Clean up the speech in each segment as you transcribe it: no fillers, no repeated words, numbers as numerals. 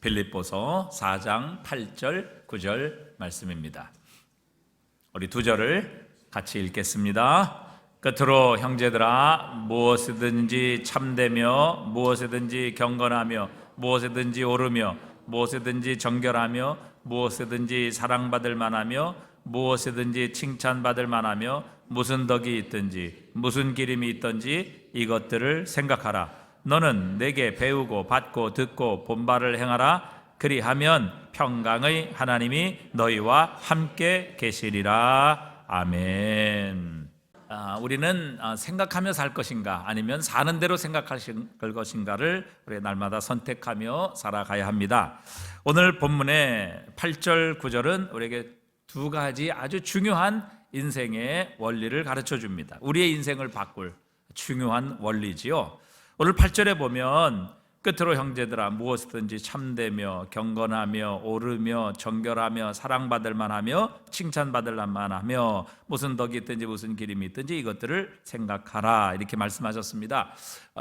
빌립보서 4장 8절 9절 말씀입니다. 우리 두 절을 같이 읽겠습니다. 끝으로 형제들아, 무엇이든지 참되며 무엇이든지 경건하며 무엇이든지 옳으며 무엇이든지 정결하며 무엇이든지 사랑받을 만하며 무엇이든지 칭찬받을 만하며 무슨 덕이 있든지 무슨 기림이 있든지 이것들을 생각하라. 너는 내게 배우고 받고 듣고 본바를 행하라. 그리하면 평강의 하나님이 너희와 함께 계시리라. 아멘. 우리는 생각하며 살 것인가 아니면 사는 대로 생각할 것인가를 우리 날마다 선택하며 살아가야 합니다. 오늘 본문의 8절 9절은 우리에게 두 가지 아주 중요한 인생의 원리를 가르쳐 줍니다. 우리의 인생을 바꿀 중요한 원리지요. 오늘 8절에 보면 끝으로 형제들아, 무엇이든지 참되며 경건하며 옳으며 정결하며 사랑받을 만하며 칭찬받을 만하며 무슨 덕이 있든지 무슨 기림이 있든지 이것들을 생각하라, 이렇게 말씀하셨습니다.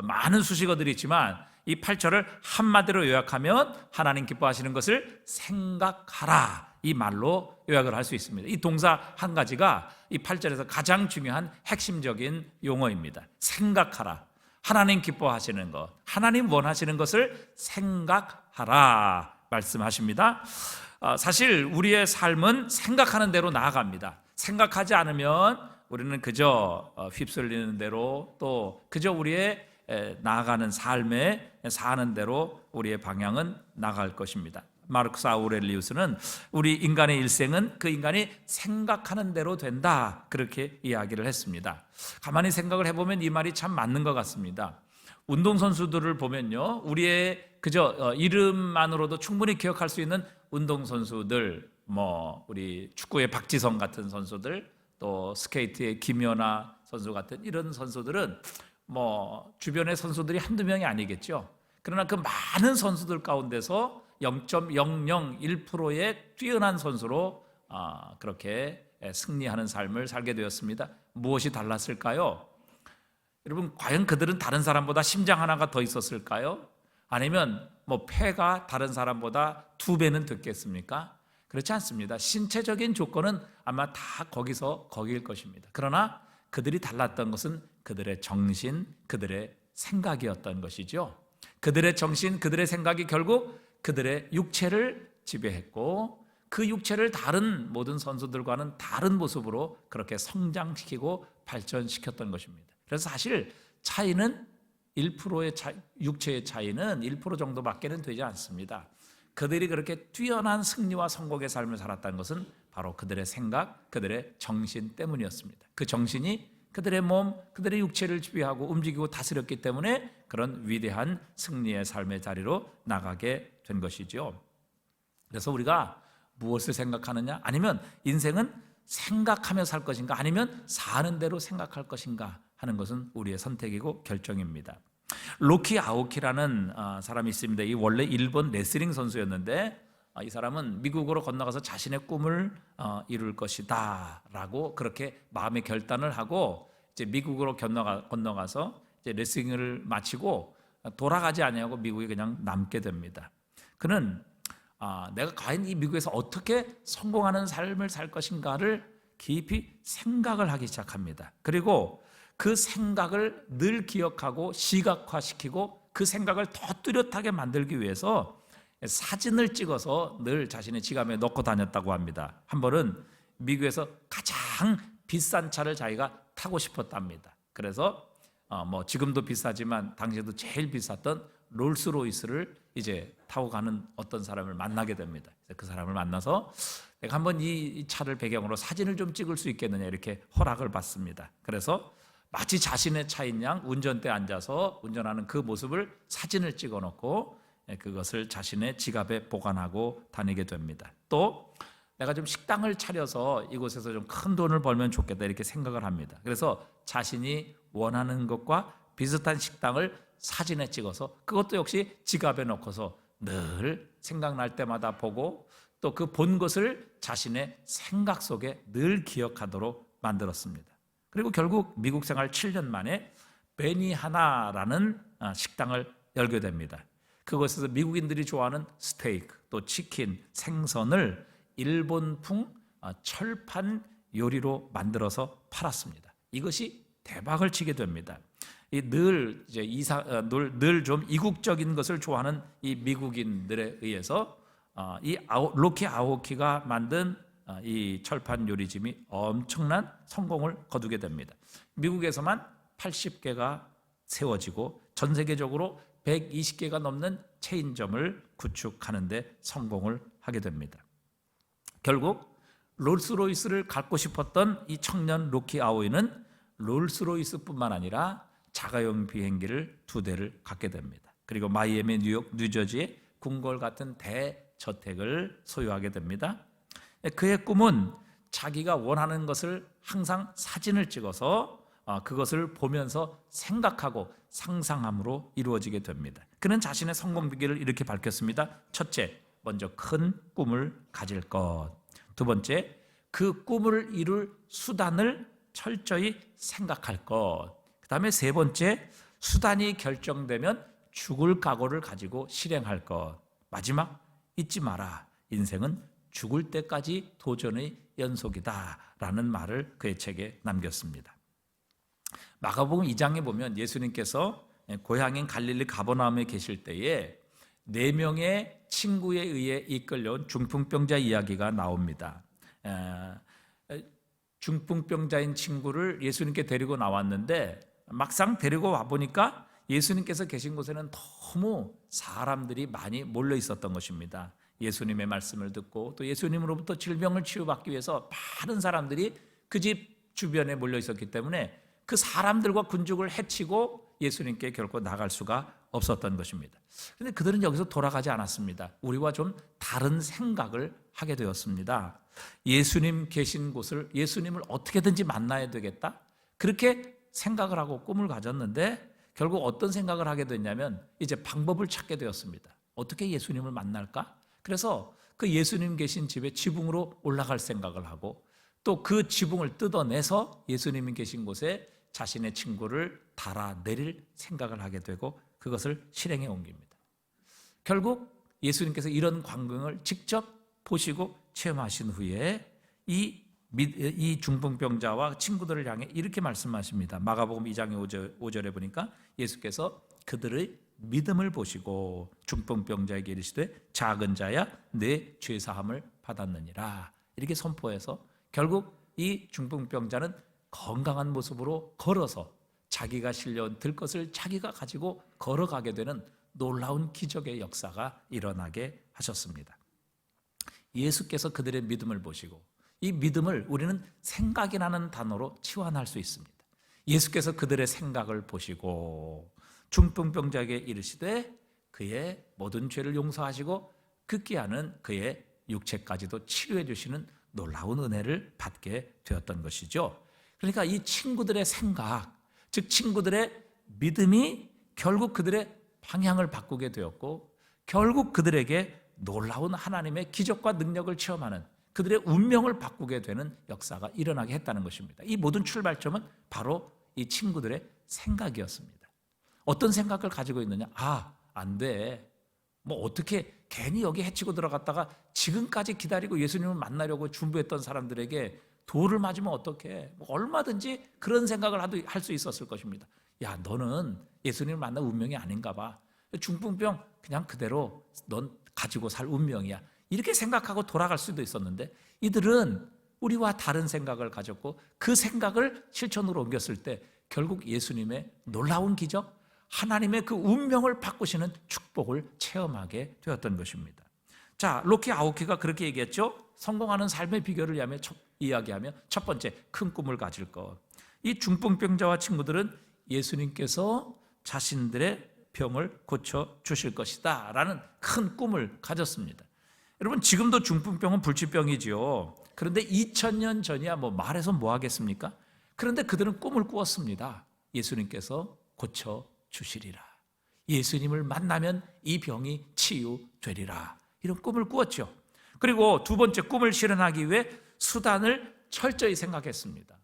많은 수식어들이 있지만 이 8절을 한마디로 요약하면 하나님 기뻐하시는 것을 생각하라, 이 말로 요약을 할 수 있습니다. 이 동사 한 가지가 이 8절에서 가장 중요한 핵심적인 용어입니다. 생각하라, 하나님 기뻐하시는 것, 하나님 원하시는 것을 생각하라 말씀하십니다. 사실 우리의 삶은 생각하는 대로 나아갑니다. 생각하지 않으면 우리는 그저 휩쓸리는 대로, 또 그저 우리의 나아가는 삶에 사는 대로 우리의 방향은 나갈 것입니다. 마르쿠스 아우렐리우스는 우리 인간의 일생은 그 인간이 생각하는 대로 된다, 그렇게 이야기를 했습니다. 가만히 생각을 해보면 이 말이 참 맞는 것 같습니다. 운동선수들을 보면요, 우리의 그저 이름만으로도 충분히 기억할 수 있는 운동선수들, 우리 축구의 박지성 같은 선수들, 또 스케이트의 김연아 선수 같은 이런 선수들은 주변의 선수들이 한두 명이 아니겠죠. 그러나 그 많은 선수들 가운데서 0.001%의 뛰어난 선수로 그렇게 승리하는 삶을 살게 되었습니다. 무엇이 달랐을까요? 여러분, 과연 그들은 다른 사람보다 심장 하나가 더 있었을까요? 아니면 폐가 다른 사람보다 2배는 됐겠습니까? 그렇지 않습니다. 신체적인 조건은 아마 다 거기일 것입니다. 그러나 그들이 달랐던 것은 그들의 정신, 그들의 생각이었던 것이죠. 그들의 정신, 그들의 생각이 결국 그들의 육체를 지배했고, 그 육체를 다른 모든 선수들과는 다른 모습으로 그렇게 성장시키고 발전시켰던 것입니다. 그래서 사실 차이는 1%의 육체의 차이는 1% 정도밖에는 되지 않습니다. 그들이 그렇게 뛰어난 승리와 성공의 삶을 살았다는 것은 바로 그들의 생각, 그들의 정신 때문이었습니다. 그 정신이 그들의 몸, 그들의 육체를 지배하고 움직이고 다스렸기 때문에 그런 위대한 승리의 삶의 자리로 나가게 된 것이죠. 그래서 우리가 무엇을 생각하느냐, 아니면 인생은 생각하며 살 것인가, 아니면 사는 대로 생각할 것인가 하는 것은 우리의 선택이고 결정입니다. 로키 아오키라는 사람이 있습니다. 이 원래 일본 레슬링 선수였는데 이 사람은 미국으로 건너가서 자신의 꿈을 이룰 것이다 라고 그렇게 마음의 결단을 하고 이제 미국으로 건너가서 이제 레슬링을 마치고 돌아가지 아니하고 미국에 그냥 남게 됩니다. 그는 내가 과연 이 미국에서 어떻게 성공하는 삶을 살 것인가를 깊이 생각을 하기 시작합니다. 그리고 그 생각을 늘 기억하고 시각화시키고 그 생각을 더 뚜렷하게 만들기 위해서 사진을 찍어서 늘 자신의 지갑에 넣고 다녔다고 합니다. 한 번은 미국에서 가장 비싼 차를 자기가 타고 싶었답니다. 그래서 지금도 비싸지만 당시에도 제일 비쌌던 롤스로이스를 이제 타고 가는 어떤 사람을 만나게 됩니다. 그 사람을 만나서 내가 한번 이 차를 배경으로 사진을 좀 찍을 수 있겠느냐, 이렇게 허락을 받습니다. 그래서 마치 자신의 차인 양 운전대에 앉아서 운전하는 그 모습을 사진을 찍어 놓고 그것을 자신의 지갑에 보관하고 다니게 됩니다. 또 내가 좀 식당을 차려서 이곳에서 좀 큰 돈을 벌면 좋겠다, 이렇게 생각을 합니다. 그래서 자신이 원하는 것과 비슷한 식당을 사진에 찍어서 그것도 역시 지갑에 넣고서 늘 생각날 때마다 보고, 또 그 본 것을 자신의 생각 속에 늘 기억하도록 만들었습니다. 그리고 결국 미국 생활 7년 만에 베니하나라는 식당을 열게 됩니다. 그곳에서 미국인들이 좋아하는 스테이크, 또 치킨, 생선을 일본풍 철판 요리로 만들어서 팔았습니다. 이것이 대박을 치게 됩니다. 늘 좀 이국적인 것을 좋아하는 이 미국인들에 의해서 이 로키 아오키가 만든 이 철판 요리집이 엄청난 성공을 거두게 됩니다. 미국에서만 80개가 세워지고 전 세계적으로 120개가 넘는 체인점을 구축하는 데 성공을 하게 됩니다. 결국 롤스로이스를 갖고 싶었던 이 청년 로키 아오이는 롤스로이스뿐만 아니라 자가용 비행기를 2대를 갖게 됩니다. 그리고 마이애미, 뉴욕, 뉴저지의 궁궐 같은 대저택을 소유하게 됩니다. 그의 꿈은 자기가 원하는 것을 항상 사진을 찍어서 그것을 보면서 생각하고 상상함으로 이루어지게 됩니다. 그는 자신의 성공 비결을 이렇게 밝혔습니다. 첫째, 먼저 큰 꿈을 가질 것. 두 번째, 그 꿈을 이룰 수단을 철저히 생각할 것. 그 다음에 세 번째, 수단이 결정되면 죽을 각오를 가지고 실행할 것. 마지막, 잊지 마라. 인생은 죽을 때까지 도전의 연속이다 라는 말을 그의 책에 남겼습니다. 마가복음 2장에 보면 예수님께서 고향인 갈릴리 가버나움에 계실 때에 4명의 친구에 의해 이끌려온 중풍병자 이야기가 나옵니다. 중풍병자인 친구를 예수님께 데리고 나왔는데 막상 데리고 와보니까 예수님께서 계신 곳에는 너무 사람들이 많이 몰려 있었던 것입니다. 예수님의 말씀을 듣고 또 예수님으로부터 질병을 치유받기 위해서 많은 사람들이 그 집 주변에 몰려 있었기 때문에 그 사람들과 군중을 해치고 예수님께 결코 나갈 수가 없었던 것입니다. 그런데 그들은 여기서 돌아가지 않았습니다. 우리와 좀 다른 생각을 하게 되었습니다. 예수님 계신 곳을 예수님을 어떻게든지 만나야 되겠다, 그렇게 생각을 하고 꿈을 가졌는데 결국 어떤 생각을 하게 됐냐면 이제 방법을 찾게 되었습니다. 어떻게 예수님을 만날까? 그래서 그 예수님 계신 집에 지붕으로 올라갈 생각을 하고 또 그 지붕을 뜯어내서 예수님이 계신 곳에 자신의 친구를 달아내릴 생각을 하게 되고 그것을 실행에 옮깁니다. 결국 예수님께서 이런 광경을 직접 보시고 체험하신 후에 이 중풍병자와 친구들을 향해 이렇게 말씀하십니다. 마가복음 2장 5절에 보니까 예수께서 그들의 믿음을 보시고 중풍병자에게 이르시되 작은 자야 내 죄사함을 받았느니라 이렇게 선포해서 결국 이 중풍병자는 건강한 모습으로 걸어서 자기가 실려온 들것을 자기가 가지고 걸어가게 되는 놀라운 기적의 역사가 일어나게 하셨습니다. 예수께서 그들의 믿음을 보시고 이 믿음을 우리는 생각이라는 단어로 치환할 수 있습니다. 예수께서 그들의 생각을 보시고 중풍병자에게 이르시되 그의 모든 죄를 용서하시고 극기 하는 그의 육체까지도 치료해 주시는 놀라운 은혜를 받게 되었던 것이죠. 그러니까 이 친구들의 생각, 즉 친구들의 믿음이 결국 그들의 방향을 바꾸게 되었고 결국 그들에게 놀라운 하나님의 기적과 능력을 체험하는 그들의 운명을 바꾸게 되는 역사가 일어나게 했다는 것입니다. 이 모든 출발점은 바로 이 친구들의 생각이었습니다. 어떤 생각을 가지고 있느냐? 안 돼. 뭐 어떻게 괜히 여기 해치고 들어갔다가 지금까지 기다리고 예수님을 만나려고 준비했던 사람들에게 돌을 맞으면 어떡해? 뭐 얼마든지 그런 생각을 할 수 있었을 것입니다. 야, 너는 예수님을 만날 운명이 아닌가 봐. 중풍병 그냥 그대로 넌 가지고 살 운명이야. 이렇게 생각하고 돌아갈 수도 있었는데 이들은 우리와 다른 생각을 가졌고 그 생각을 실천으로 옮겼을 때 결국 예수님의 놀라운 기적, 하나님의 그 운명을 바꾸시는 축복을 체험하게 되었던 것입니다. 자, 로키 아오키가 그렇게 얘기했죠. 성공하는 삶의 비결을 이야기하며 첫 번째, 큰 꿈을 가질 것. 이 중풍병자와 친구들은 예수님께서 자신들의 병을 고쳐 주실 것이다 라는 큰 꿈을 가졌습니다. 여러분, 지금도 중풍병은 불치병이지요. 그런데 2000년 전이야 뭐 말해서 뭐 하겠습니까? 그런데 그들은 꿈을 꾸었습니다. 예수님께서 고쳐 주시리라. 예수님을 만나면 이 병이 치유되리라. 이런 꿈을 꾸었죠. 그리고 두 번째, 꿈을 실현하기 위해 수단을 철저히 생각했습니다.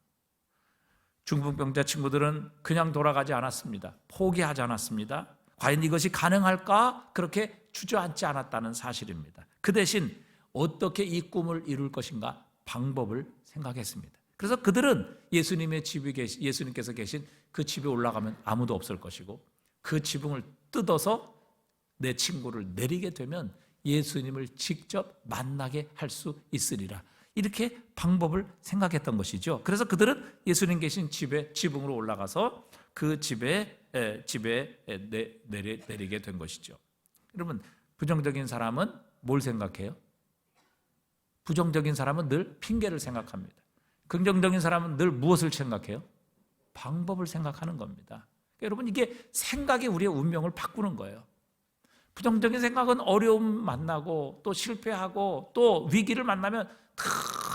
중풍병자 친구들은 그냥 돌아가지 않았습니다. 포기하지 않았습니다. 과연 이것이 가능할까? 그렇게 주저앉지 않았다는 사실입니다. 그 대신 어떻게 이 꿈을 이룰 것인가? 방법을 생각했습니다. 그래서 그들은 예수님께서 계신 그 집에 올라가면 아무도 없을 것이고, 그 지붕을 뜯어서 내 친구를 내리게 되면 예수님을 직접 만나게 할 수 있으리라. 이렇게 방법을 생각했던 것이죠. 그래서 그들은 예수님 계신 집에 지붕으로 올라가서 그 집에 내리게 된 것이죠. 여러분, 부정적인 사람은 뭘 생각해요? 부정적인 사람은 늘 핑계를 생각합니다. 긍정적인 사람은 늘 무엇을 생각해요? 방법을 생각하는 겁니다. 그러니까 여러분, 이게 생각이 우리의 운명을 바꾸는 거예요. 부정적인 생각은 어려움 만나고 또 실패하고 또 위기를 만나면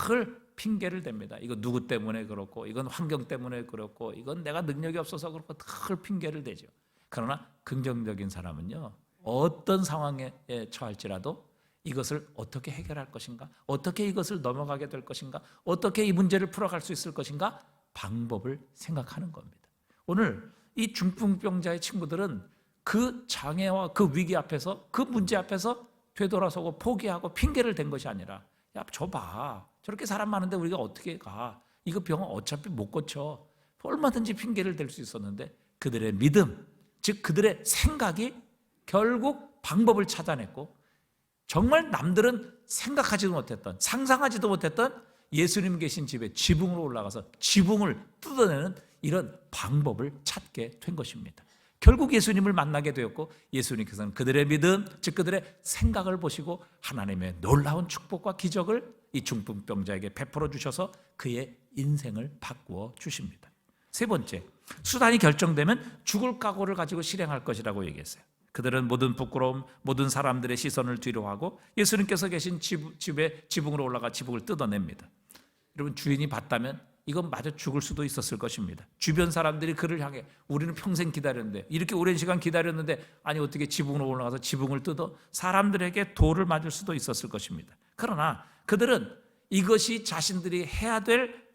늘 핑계를 댑니다. 이거 누구 때문에 그렇고, 이건 환경 때문에 그렇고, 이건 내가 능력이 없어서 그렇고, 늘 핑계를 대죠. 그러나 긍정적인 사람은요, 어떤 상황에 처할지라도 이것을 어떻게 해결할 것인가, 어떻게 이것을 넘어가게 될 것인가, 어떻게 이 문제를 풀어갈 수 있을 것인가, 방법을 생각하는 겁니다. 오늘 이 중풍병자의 친구들은 그 장애와 그 위기 앞에서, 그 문제 앞에서 되돌아서고 포기하고 핑계를 댄 것이 아니라, 야, 줘봐, 저렇게 사람 많은데 우리가 어떻게 가, 이거 병 어차피 못 고쳐, 얼마든지 핑계를 댈 수 있었는데, 그들의 믿음, 즉 그들의 생각이 결국 방법을 찾아냈고, 정말 남들은 생각하지도 못했던, 상상하지도 못했던 예수님 계신 집에 지붕으로 올라가서 지붕을 뜯어내는 이런 방법을 찾게 된 것입니다. 결국 예수님을 만나게 되었고, 예수님께서는 그들의 믿음, 즉 그들의 생각을 보시고 하나님의 놀라운 축복과 기적을 이 중풍병자에게 베풀어 주셔서 그의 인생을 바꾸어 주십니다. 세 번째, 수단이 결정되면 죽을 각오를 가지고 실행할 것이라고 얘기했어요. 그들은 모든 부끄러움, 모든 사람들의 시선을 뒤로하고 예수님께서 계신 집에 지붕으로 올라가 지붕을 뜯어냅니다. 여러분, 주인이 봤다면 이건 마저 죽을 수도 있었을 것입니다. 주변 사람들이 그를 향해, 우리는 평생 기다렸는데, 이렇게 오랜 시간 기다렸는데, 아니 어떻게 지붕으로 올라가서 지붕을 뜯어? 사람들에게 돌을 맞을 수도 있었을 것입니다. 그러나 그들은 이것이 자신들이 해야 될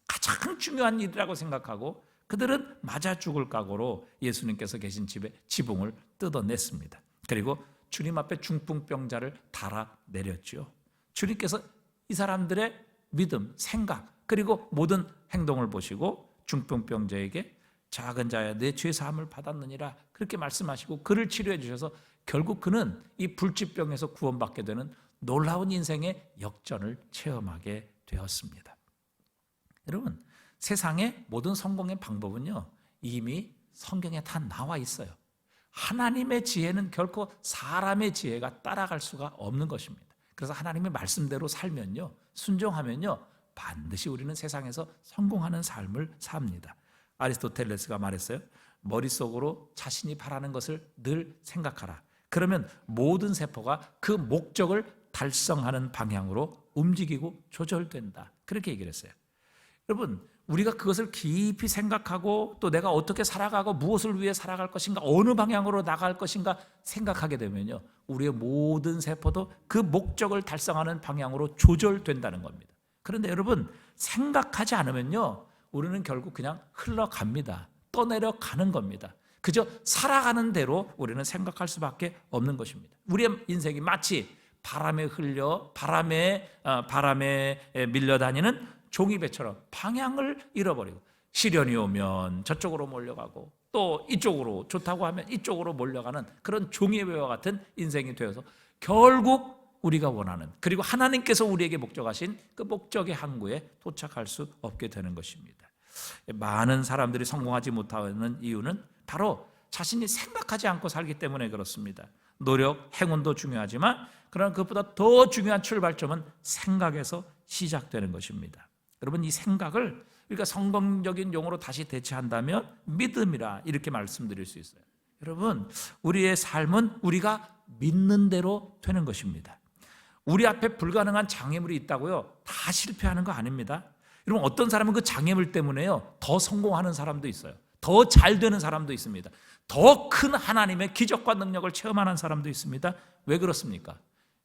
가장 중요한 일이라고 생각하고, 그들은 맞아 죽을 각오로 예수님께서 계신 집에 지붕을 뜯어냈습니다. 그리고 주님 앞에 중풍병자를 달아내렸죠. 주님께서 이 사람들의 믿음, 생각, 그리고 모든 행동을 보시고 중풍병자에게 작은 자야 내 죄 사함을 받았느니라 그렇게 말씀하시고 그를 치료해 주셔서 결국 그는 이 불치병에서 구원받게 되는 놀라운 인생의 역전을 체험하게 되었습니다. 여러분, 세상의 모든 성공의 방법은요, 이미 성경에 다 나와 있어요. 하나님의 지혜는 결코 사람의 지혜가 따라갈 수가 없는 것입니다. 그래서 하나님의 말씀대로 살면요, 순종하면요, 반드시 우리는 세상에서 성공하는 삶을 삽니다. 아리스토텔레스가 말했어요. 머릿속으로 자신이 바라는 것을 늘 생각하라. 그러면 모든 세포가 그 목적을 달성하는 방향으로 움직이고 조절된다. 그렇게 얘기를 했어요. 여러분, 우리가 그것을 깊이 생각하고 또 내가 어떻게 살아가고 무엇을 위해 살아갈 것인가, 어느 방향으로 나갈 것인가 생각하게 되면요, 우리의 모든 세포도 그 목적을 달성하는 방향으로 조절된다는 겁니다. 그런데 여러분, 생각하지 않으면요, 우리는 결국 그냥 흘러갑니다. 떠내려가는 겁니다. 그저 살아가는 대로 우리는 생각할 수밖에 없는 것입니다. 우리의 인생이 마치 바람에 흘려 바람에 밀려다니는 종이배처럼 방향을 잃어버리고, 시련이 오면 저쪽으로 몰려가고 또 이쪽으로 좋다고 하면 이쪽으로 몰려가는 그런 종이배와 같은 인생이 되어서 결국 우리가 원하는, 그리고 하나님께서 우리에게 목적하신 그 목적의 항구에 도착할 수 없게 되는 것입니다. 많은 사람들이 성공하지 못하는 이유는 바로 자신이 생각하지 않고 살기 때문에 그렇습니다. 노력, 행운도 중요하지만 그러나 그것보다 더 중요한 출발점은 생각에서 시작되는 것입니다. 여러분, 이 생각을 우리가 성경적인 용어로 다시 대체한다면 믿음이라 이렇게 말씀드릴 수 있어요. 여러분, 우리의 삶은 우리가 믿는 대로 되는 것입니다. 우리 앞에 불가능한 장애물이 있다고요, 다 실패하는 거 아닙니다. 여러분, 어떤 사람은 그 장애물 때문에요, 더 성공하는 사람도 있어요. 더 잘 되는 사람도 있습니다. 더 큰 하나님의 기적과 능력을 체험하는 사람도 있습니다. 왜 그렇습니까?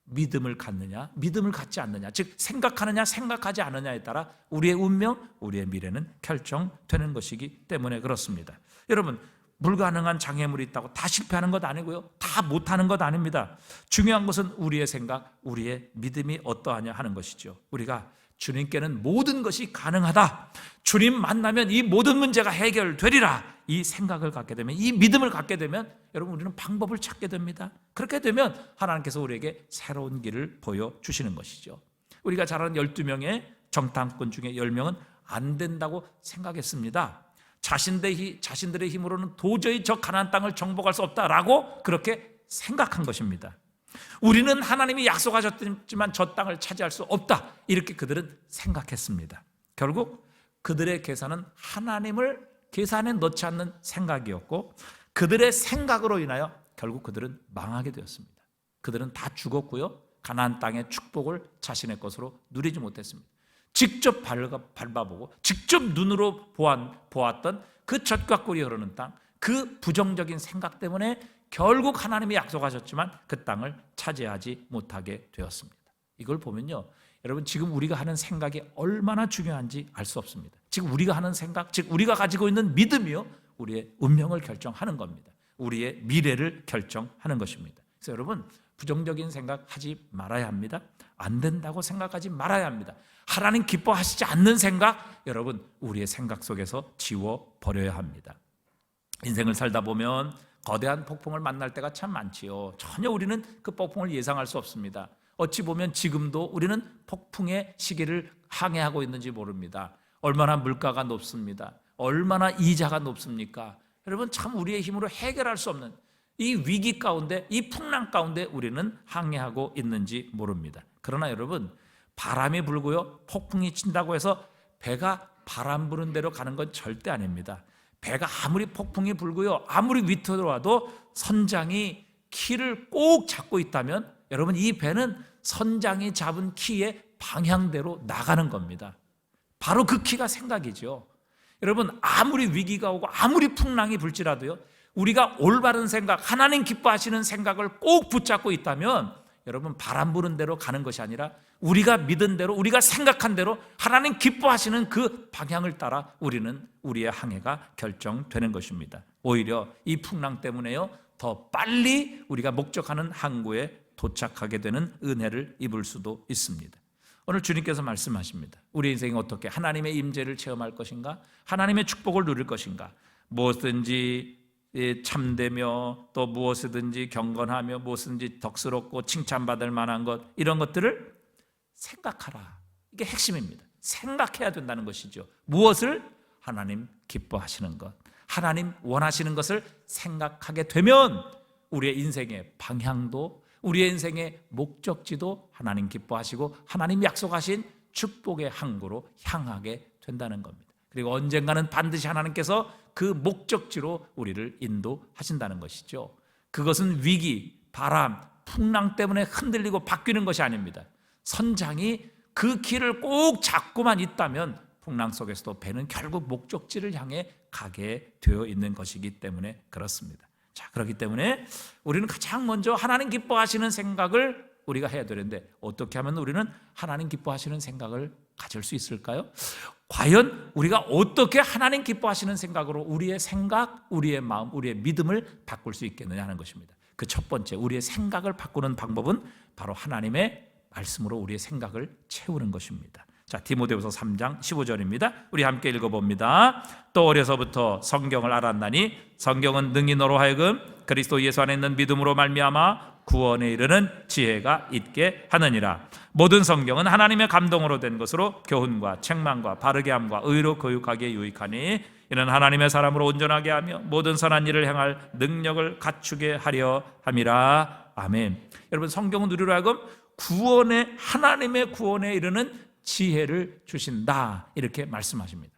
믿음을 갖느냐, 믿음을 갖지 않느냐, 즉 생각하느냐, 생각하지 않느냐에 따라 우리의 운명, 우리의 미래는 결정되는 것이기 때문에 그렇습니다. 여러분, 불가능한 장애물이 있다고 다 실패하는 것 아니고요, 다 못하는 것 아닙니다. 중요한 것은 우리의 생각, 우리의 믿음이 어떠하냐 하는 것이죠. 우리가 주님께는 모든 것이 가능하다, 주님 만나면 이 모든 문제가 해결되리라, 이 생각을 갖게 되면, 이 믿음을 갖게 되면 여러분 우리는 방법을 찾게 됩니다. 그렇게 되면 하나님께서 우리에게 새로운 길을 보여주시는 것이죠. 우리가 잘 아는 12명의 정탐꾼 중에 10명은 안 된다고 생각했습니다. 자신들의 힘으로는 도저히 저 가나안 땅을 정복할 수 없다라고 그렇게 생각한 것입니다. 우리는 하나님이 약속하셨지만 저 땅을 차지할 수 없다, 이렇게 그들은 생각했습니다. 결국 그들의 계산은 하나님을 계산에 넣지 않는 생각이었고, 그들의 생각으로 인하여 결국 그들은 망하게 되었습니다. 그들은 다 죽었고요, 가나안 땅의 축복을 자신의 것으로 누리지 못했습니다. 직접 밟아보고 직접 눈으로 보았던 그 젖과 꿀이 흐르는 땅, 그 부정적인 생각 때문에 결국 하나님이 약속하셨지만 그 땅을 차지하지 못하게 되었습니다. 이걸 보면요, 여러분 지금 우리가 하는 생각이 얼마나 중요한지 알 수 없습니다. 지금 우리가 하는 생각, 즉 우리가 가지고 있는 믿음이요, 우리의 운명을 결정하는 겁니다. 우리의 미래를 결정하는 것입니다. 그래서 여러분 부정적인 생각하지 말아야 합니다. 안 된다고 생각하지 말아야 합니다. 하나님 기뻐하시지 않는 생각, 여러분 우리의 생각 속에서 지워버려야 합니다. 인생을 살다 보면 거대한 폭풍을 만날 때가 참 많지요. 전혀 우리는 그 폭풍을 예상할 수 없습니다. 어찌 보면 지금도 우리는 폭풍의 시기를 항해하고 있는지 모릅니다. 얼마나 물가가 높습니다. 얼마나 이자가 높습니까? 여러분 참 우리의 힘으로 해결할 수 없는 이 위기 가운데, 이 풍랑 가운데 우리는 항해하고 있는지 모릅니다. 그러나 여러분 바람이 불고요, 폭풍이 친다고 해서 배가 바람 부는 대로 가는 건 절대 아닙니다. 배가 아무리 폭풍이 불고요, 아무리 위태로 와도 선장이 키를 꼭 잡고 있다면 여러분 이 배는 선장이 잡은 키의 방향대로 나가는 겁니다. 바로 그 키가 생각이죠. 여러분 아무리 위기가 오고 아무리 풍랑이 불지라도요, 우리가 올바른 생각, 하나님 기뻐하시는 생각을 꼭 붙잡고 있다면 여러분 바람 부는 대로 가는 것이 아니라 우리가 믿은 대로, 우리가 생각한 대로 하나님 기뻐하시는 그 방향을 따라 우리는 우리의 항해가 결정되는 것입니다. 오히려 이 풍랑 때문에요, 더 빨리 우리가 목적하는 항구에 도착하게 되는 은혜를 입을 수도 있습니다. 오늘 주님께서 말씀하십니다. 우리 인생이 어떻게 하나님의 임재를 체험할 것인가, 하나님의 축복을 누릴 것인가, 무엇든지 참되며 또 무엇이든지 경건하며 무엇이든지 덕스럽고 칭찬받을 만한 것, 이런 것들을 생각하라. 이게 핵심입니다. 생각해야 된다는 것이죠. 무엇을? 하나님 기뻐하시는 것, 하나님 원하시는 것을 생각하게 되면 우리의 인생의 방향도, 우리의 인생의 목적지도 하나님 기뻐하시고 하나님 약속하신 축복의 항구로 향하게 된다는 겁니다. 그리고 언젠가는 반드시 하나님께서 그 목적지로 우리를 인도하신다는 것이죠. 그것은 위기, 바람, 풍랑 때문에 흔들리고 바뀌는 것이 아닙니다. 선장이 그 길을 꼭 잡고만 있다면 풍랑 속에서도 배는 결국 목적지를 향해 가게 되어 있는 것이기 때문에 그렇습니다. 자, 그렇기 때문에 우리는 가장 먼저 하나님 기뻐하시는 생각을 우리가 해야 되는데, 어떻게 하면 우리는 하나님 기뻐하시는 생각을 가질 수 있을까요? 과연 우리가 어떻게 하나님 기뻐하시는 생각으로 우리의 생각, 우리의 마음, 우리의 믿음을 바꿀 수 있겠느냐 하는 것입니다. 그 첫 번째, 우리의 생각을 바꾸는 방법은 바로 하나님의 말씀으로 우리의 생각을 채우는 것입니다. 자, 디모데후서 3장 15절입니다. 우리 함께 읽어봅니다. 또 어려서부터 성경을 알았나니 성경은 능히 너로 하여금 그리스도 예수 안에 있는 믿음으로 말미암아 구원에 이르는 지혜가 있게 하느니라. 모든 성경은 하나님의 감동으로 된 것으로 교훈과 책망과 바르게 함과 의로 교육하기에 유익하니 이는 하나님의 사람으로 온전하게 하며 모든 선한 일을 행할 능력을 갖추게 하려 함이라. 아멘. 여러분 성경은 우리로 하여금 구원에, 하나님의 구원에 이르는 지혜를 주신다, 이렇게 말씀하십니다.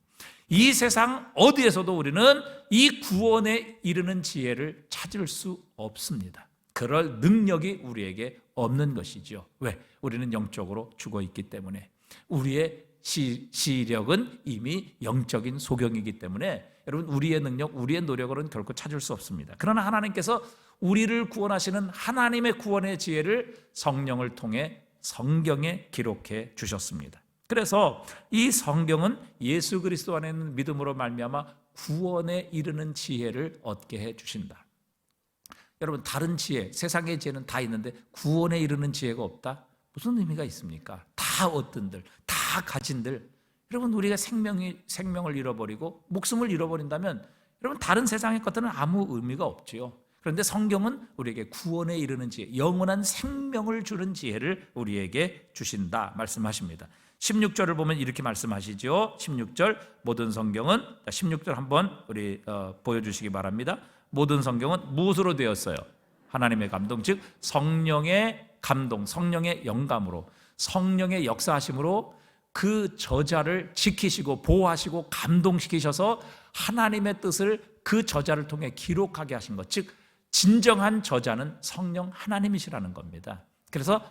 이 세상 어디에서도 우리는 이 구원에 이르는 지혜를 찾을 수 없습니다. 그럴 능력이 우리에게 없는 것이죠. 왜? 우리는 영적으로 죽어 있기 때문에. 우리의 시력은 이미 영적인 소경이기 때문에 여러분 우리의 능력, 우리의 노력으로는 결코 찾을 수 없습니다. 그러나 하나님께서 우리를 구원하시는 하나님의 구원의 지혜를 성령을 통해 성경에 기록해 주셨습니다. 그래서 이 성경은 예수 그리스도 안에 있는 믿음으로 말미암아 구원에 이르는 지혜를 얻게 해 주신다. 여러분, 다른 지혜, 세상의 지혜는 다 있는데 구원에 이르는 지혜가 없다? 무슨 의미가 있습니까? 다 얻든들, 다 가진들, 여러분, 우리가 생명을 잃어버리고 목숨을 잃어버린다면 여러분, 다른 세상의 것들은 아무 의미가 없지요. 그런데 성경은 우리에게 구원에 이르는 지혜, 영원한 생명을 주는 지혜를 우리에게 주신다 말씀하십니다. 16절을 보면 이렇게 말씀하시죠. 16절, 모든 성경은, 16절 한번 우리 보여주시기 바랍니다. 모든 성경은 무엇으로 되었어요? 하나님의 감동, 즉 성령의 감동, 성령의 영감으로, 성령의 역사하심으로 그 저자를 지키시고 보호하시고 감동시키셔서 하나님의 뜻을 그 저자를 통해 기록하게 하신 것, 즉 진정한 저자는 성령 하나님이시라는 겁니다. 그래서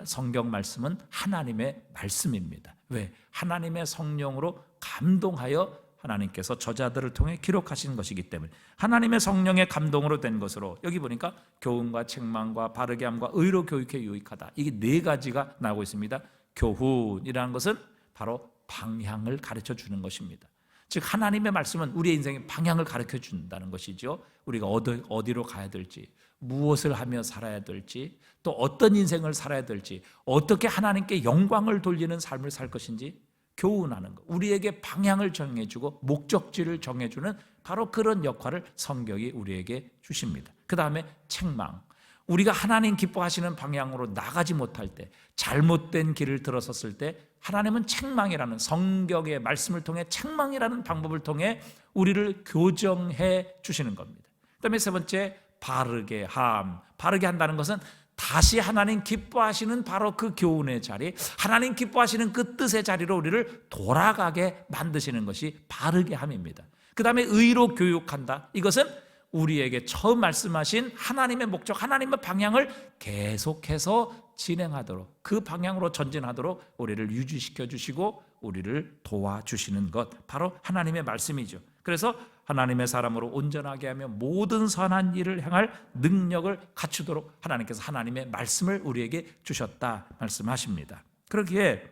성경 말씀은 하나님의 말씀입니다. 왜? 하나님의 성령으로 감동하여 하나님께서 저자들을 통해 기록하신 것이기 때문에, 하나님의 성령의 감동으로 된 것으로, 여기 보니까 교훈과 책망과 바르게 함과 의로 교육해 유익하다, 이게 네 가지가 나오고 있습니다. 교훈이라는 것은 바로 방향을 가르쳐 주는 것입니다. 즉 하나님의 말씀은 우리의 인생의 방향을 가르쳐 준다는 것이죠. 우리가 어디로 가야 될지, 무엇을 하며 살아야 될지, 또 어떤 인생을 살아야 될지, 어떻게 하나님께 영광을 돌리는 삶을 살 것인지 교훈하는 것, 우리에게 방향을 정해주고 목적지를 정해주는 바로 그런 역할을 성경이 우리에게 주십니다. 그 다음에 책망, 우리가 하나님 기뻐하시는 방향으로 나가지 못할 때, 잘못된 길을 들어섰을 때 하나님은 책망이라는, 성경의 말씀을 통해 책망이라는 방법을 통해 우리를 교정해 주시는 겁니다. 그 다음에 세 번째, 바르게 함. 바르게 한다는 것은 다시 하나님 기뻐하시는 바로 그 교훈의 자리, 하나님 기뻐하시는 그 뜻의 자리로 우리를 돌아가게 만드시는 것이 바르게 함입니다. 그 다음에 의로 교육한다. 이것은 우리에게 처음 말씀하신 하나님의 목적, 하나님의 방향을 계속해서 진행하도록, 그 방향으로 전진하도록 우리를 유지시켜 주시고 우리를 도와주시는 것, 바로 하나님의 말씀이죠. 그래서 하나님의 사람으로 온전하게 하며 모든 선한 일을 행할 능력을 갖추도록 하나님께서 하나님의 말씀을 우리에게 주셨다 말씀하십니다. 그러기에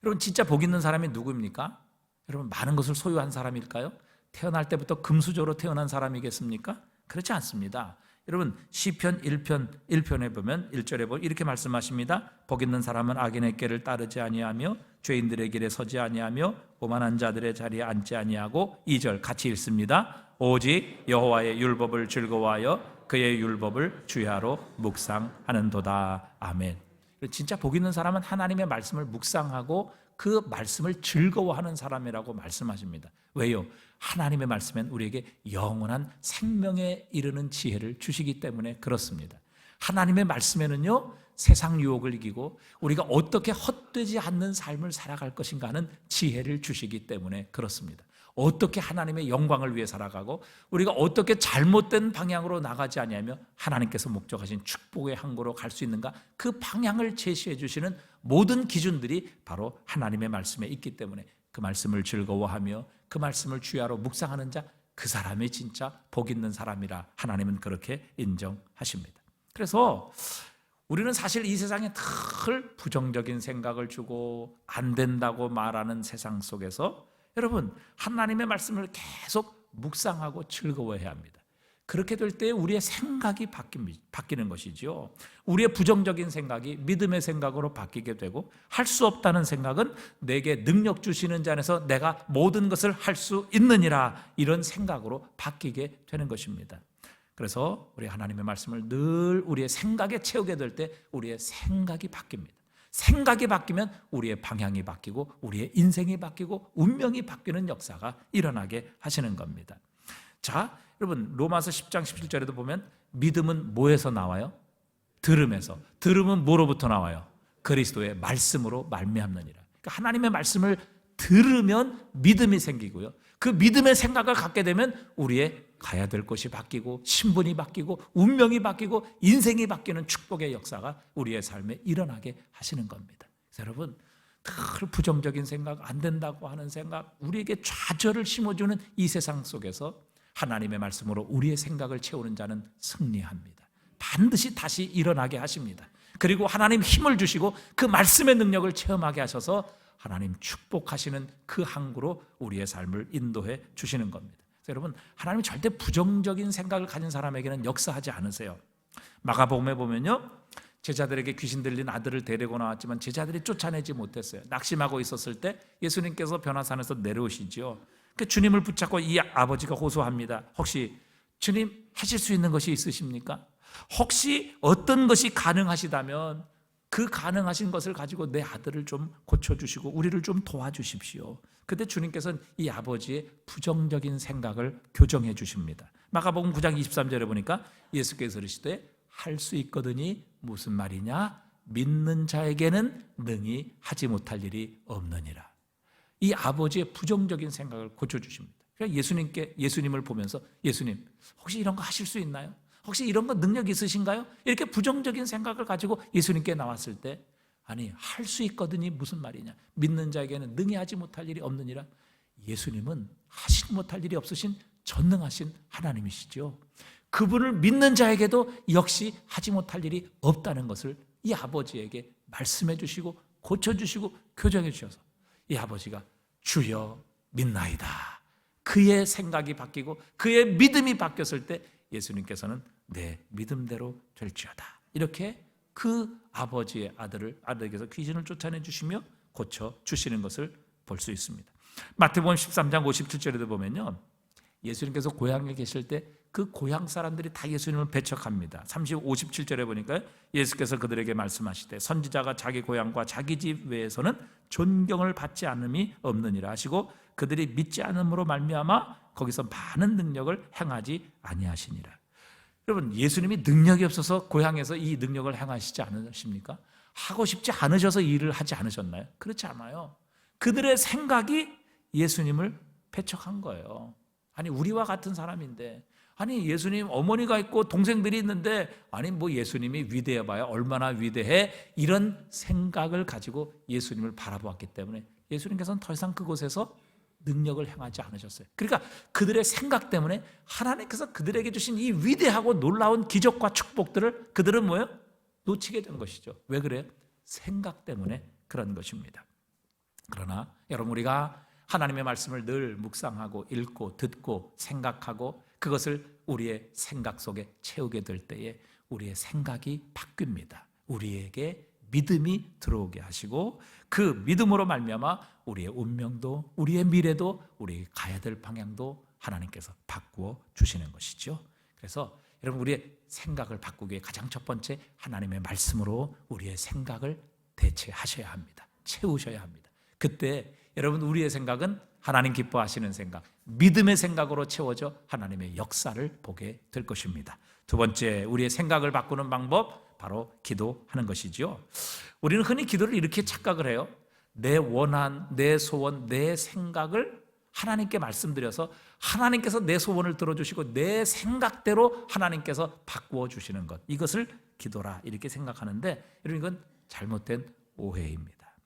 여러분, 진짜 복 있는 사람이 누구입니까? 여러분, 많은 것을 소유한 사람일까요? 태어날 때부터 금수저로 태어난 사람이겠습니까? 그렇지 않습니다. 여러분, 시편 1편에 보면 1절에 보면 이렇게 말씀하십니다. 복 있는 사람은 악인의 길을 따르지 아니하며 죄인들의 길에 서지 아니하며 오만한 자들의 자리에 앉지 아니하고, 2절 같이 읽습니다. 오직 여호와의 율법을 즐거워하여 그의 율법을 주야로 묵상하는도다. 아멘. 진짜 복 있는 사람은 하나님의 말씀을 묵상하고 그 말씀을 즐거워하는 사람이라고 말씀하십니다. 왜요? 하나님의 말씀엔 우리에게 영원한 생명에 이르는 지혜를 주시기 때문에 그렇습니다. 하나님의 말씀에는요, 세상 유혹을 이기고 우리가 어떻게 헛되지 않는 삶을 살아갈 것인가 하는 지혜를 주시기 때문에 그렇습니다. 어떻게 하나님의 영광을 위해 살아가고 우리가 어떻게 잘못된 방향으로 나가지 아니하며 하나님께서 목적하신 축복의 항구로 갈 수 있는가, 그 방향을 제시해 주시는 모든 기준들이 바로 하나님의 말씀에 있기 때문에 그 말씀을 즐거워하며 그 말씀을 주야로 묵상하는 자, 그 사람이 진짜 복 있는 사람이라 하나님은 그렇게 인정하십니다. 그래서 우리는 사실 이 세상에 늘 부정적인 생각을 주고 안 된다고 말하는 세상 속에서 여러분, 하나님의 말씀을 계속 묵상하고 즐거워해야 합니다. 그렇게 될 때 우리의 생각이 바뀌는 것이죠. 우리의 부정적인 생각이 믿음의 생각으로 바뀌게 되고, 할 수 없다는 생각은 내게 능력 주시는 자 안에서 내가 모든 것을 할 수 있느니라, 이런 생각으로 바뀌게 되는 것입니다. 그래서 우리 하나님의 말씀을 늘 우리의 생각에 채우게 될 때 우리의 생각이 바뀝니다. 생각이 바뀌면 우리의 방향이 바뀌고 우리의 인생이 바뀌고 운명이 바뀌는 역사가 일어나게 하시는 겁니다. 자, 여러분, 로마서 10장 17절에도 보면 믿음은 뭐에서 나와요? 들음에서. 들음은 뭐로부터 나와요? 그리스도의 말씀으로 말미암느니라. 그러니까 하나님의 말씀을 들으면 믿음이 생기고요, 그 믿음의 생각을 갖게 되면 우리의 가야 될 곳이 바뀌고 신분이 바뀌고 운명이 바뀌고 인생이 바뀌는 축복의 역사가 우리의 삶에 일어나게 하시는 겁니다. 그래서 여러분, 늘 부정적인 생각, 안 된다고 하는 생각, 우리에게 좌절을 심어주는 이 세상 속에서 하나님의 말씀으로 우리의 생각을 채우는 자는 승리합니다. 반드시 다시 일어나게 하십니다. 그리고 하나님 힘을 주시고 그 말씀의 능력을 체험하게 하셔서 하나님 축복하시는 그 항구로 우리의 삶을 인도해 주시는 겁니다. 그래서 여러분, 하나님이 절대 부정적인 생각을 가진 사람에게는 역사하지 않으세요. 마가복음에 보면요, 제자들에게 귀신 들린 아들을 데리고 나왔지만 제자들이 쫓아내지 못했어요. 낙심하고 있었을 때 예수님께서 변화산에서 내려오시지요. 그 주님을 붙잡고 이 아버지가 호소합니다. 혹시 주님 하실 수 있는 것이 있으십니까? 혹시 어떤 것이 가능하시다면 그 가능하신 것을 가지고 내 아들을 좀 고쳐주시고 우리를 좀 도와주십시오. 그때 주님께서는 이 아버지의 부정적인 생각을 교정해 주십니다. 마가복음 9장 23절에 보니까 예수께서 이르시되 할 수 있거든이 무슨 말이냐? 믿는 자에게는 능히 하지 못할 일이 없느니라. 이 아버지의 부정적인 생각을 고쳐주십니다. 그러니까 예수님을 보면서 예수님 혹시 이런 거 하실 수 있나요? 혹시 이런 거 능력 있으신가요? 이렇게 부정적인 생각을 가지고 예수님께 나왔을 때 아니 할 수 있거든이 무슨 말이냐? 믿는 자에게는 능히 하지 못할 일이 없느니라. 예수님은 하지 못할 일이 없으신 전능하신 하나님이시죠. 그분을 믿는 자에게도 역시 하지 못할 일이 없다는 것을 이 아버지에게 말씀해 주시고 고쳐주시고 교정해 주셔서 이 아버지가 주여 믿나이다. 그의 생각이 바뀌고 그의 믿음이 바뀌었을 때 예수님께서는 내 믿음대로 될지어다. 이렇게 그 아버지의 아들에게서 귀신을 쫓아내 주시며 고쳐주시는 것을 볼 수 있습니다. 마태복음 13장 57절에도 보면요, 예수님께서 고향에 계실 때 그 고향 사람들이 다 예수님을 배척합니다. 57절에 보니까 예수께서 그들에게 말씀하시되 선지자가 자기 고향과 자기 집 외에서는 존경을 받지 않음이 없느니라 하시고 그들이 믿지 않음으로 말미암아 거기서 많은 능력을 행하지 아니하시니라. 여러분, 예수님이 능력이 없어서 고향에서 이 능력을 행하시지 않으십니까? 하고 싶지 않으셔서 이 일을 하지 않으셨나요? 그렇지 않아요. 그들의 생각이 예수님을 배척한 거예요. 아니 우리와 같은 사람인데, 아니 예수님 어머니가 있고 동생들이 있는데 아니 뭐 예수님이 위대해봐야 얼마나 위대해, 이런 생각을 가지고 예수님을 바라보았기 때문에 예수님께서는 더 이상 그곳에서 능력을 행하지 않으셨어요. 그러니까 그들의 생각 때문에 하나님께서 그들에게 주신 이 위대하고 놀라운 기적과 축복들을 그들은 뭐예요? 놓치게 된 것이죠. 왜 그래요? 생각 때문에 그런 것입니다. 그러나 여러분, 우리가 하나님의 말씀을 늘 묵상하고 읽고 듣고 생각하고 그것을 우리의 생각 속에 채우게 될 때에 우리의 생각이 바뀝니다. 우리에게 믿음이 들어오게 하시고 그 믿음으로 말미암아 우리의 운명도 우리의 미래도 우리 가야 될 방향도 하나님께서 바꾸어 주시는 것이죠. 그래서 여러분, 우리의 생각을 바꾸기 위해 가장 첫 번째 하나님의 말씀으로 우리의 생각을 대체하셔야 합니다. 채우셔야 합니다. 그때 여러분, 우리의 생각은 하나님 기뻐하시는 생각, 믿음의 생각으로 채워져 하나님의 역사를 보게 될 것입니다. 두 번째, 우리의 생각을 바꾸는 방법, 바로 기도하는 것이죠. 우리는 흔히 기도를 이렇게 착각을 해요. 내 원한, 내 소원, 내 생각을 하나님께 말씀드려서 하나님께서 내 소원을 들어주시고 내 생각대로 하나님께서 바꾸어 주시는 것, 이것을 기도라 이렇게 생각하는데 여러분, 이건 잘못된 오해입니다.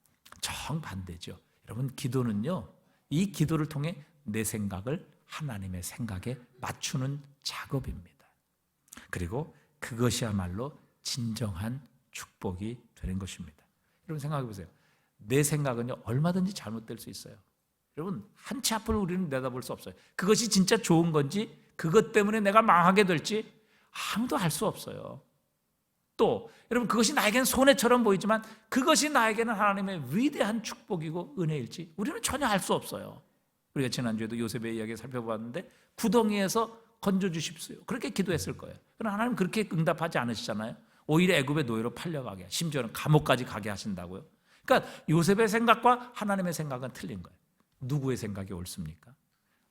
정반대죠. 여러분, 기도는요, 이 기도를 통해 내 생각을 하나님의 생각에 맞추는 작업입니다. 그리고 그것이야말로 진정한 축복이 되는 것입니다. 여러분, 생각해 보세요. 내 생각은요, 얼마든지 잘못될 수 있어요. 여러분, 한 치 앞을 우리는 내다볼 수 없어요. 그것이 진짜 좋은 건지, 그것 때문에 내가 망하게 될지 아무도 알 수 없어요. 또 여러분, 그것이 나에게는 손해처럼 보이지만 그것이 나에게는 하나님의 위대한 축복이고 은혜일지 우리는 전혀 알 수 없어요. 우리가 지난주에도 요셉의 이야기 살펴봤는데 구덩이에서 건져주십시오, 그렇게 기도했을 거예요. 그러나 하나님 그렇게 응답하지 않으시잖아요. 오히려 애굽의 노예로 팔려가게, 심지어는 감옥까지 가게 하신다고요. 그러니까 요셉의 생각과 하나님의 생각은 틀린 거예요. 누구의 생각이 옳습니까?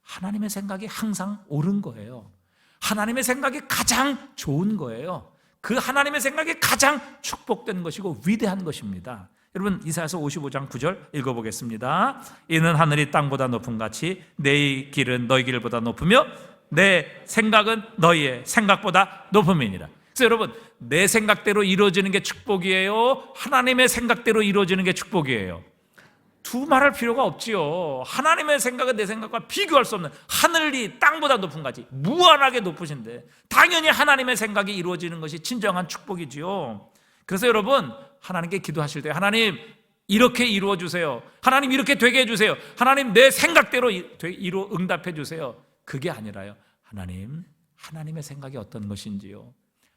하나님의 생각이 항상 옳은 거예요. 하나님의 생각이 가장 좋은 거예요. 그 하나님의 생각이 가장 축복된 것이고 위대한 것입니다. 여러분, 이사야서 55장 9절 읽어보겠습니다. 이는 하늘이 땅보다 높음 같이 내 길은 너희 길보다 높으며 내 생각은 너희의 생각보다 높음이니라. 그래서 여러분, 내 생각대로 이루어지는 게 축복이에요? 하나님의 생각대로 이루어지는 게 축복이에요? 두 말할 필요가 없지요. 하나님의 생각은 내 생각과 비교할 수 없는, 하늘이 땅보다 높은 같이 무한하게 높으신데 당연히 하나님의 생각이 이루어지는 것이 진정한 축복이지요. 그래서 여러분, 하나님께 기도하실 때 하나님, 이렇게 이루어 주세요. 하나님 이렇게 되게 해 주세요. 하나님 내 생각대로 이루어 응답해 주세요. 그게 아니라요. 하나님의 생각이 어떤 것인지요,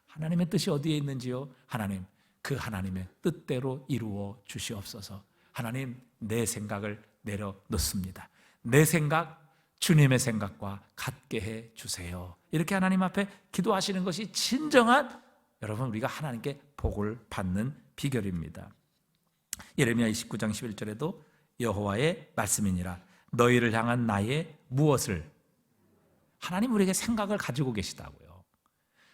하나님의 뜻이 어디에 있는지요, 하나님 그 하나님의 뜻대로 이루어 주시옵소서. 하나님 내 생각을 내려놓습니다. 내 생각 주님의 생각과 같게 해 주세요. 이렇게 하나님 앞에 기도하시는 것이 진정한 여러분 우리가 하나님께 복을 받는 비결입니다. 예레미야 29장 11절에도 여호와의 말씀이니라 너희를 향한 나의 무엇을, 하나님 우리에게 생각을 가지고 계시다고요.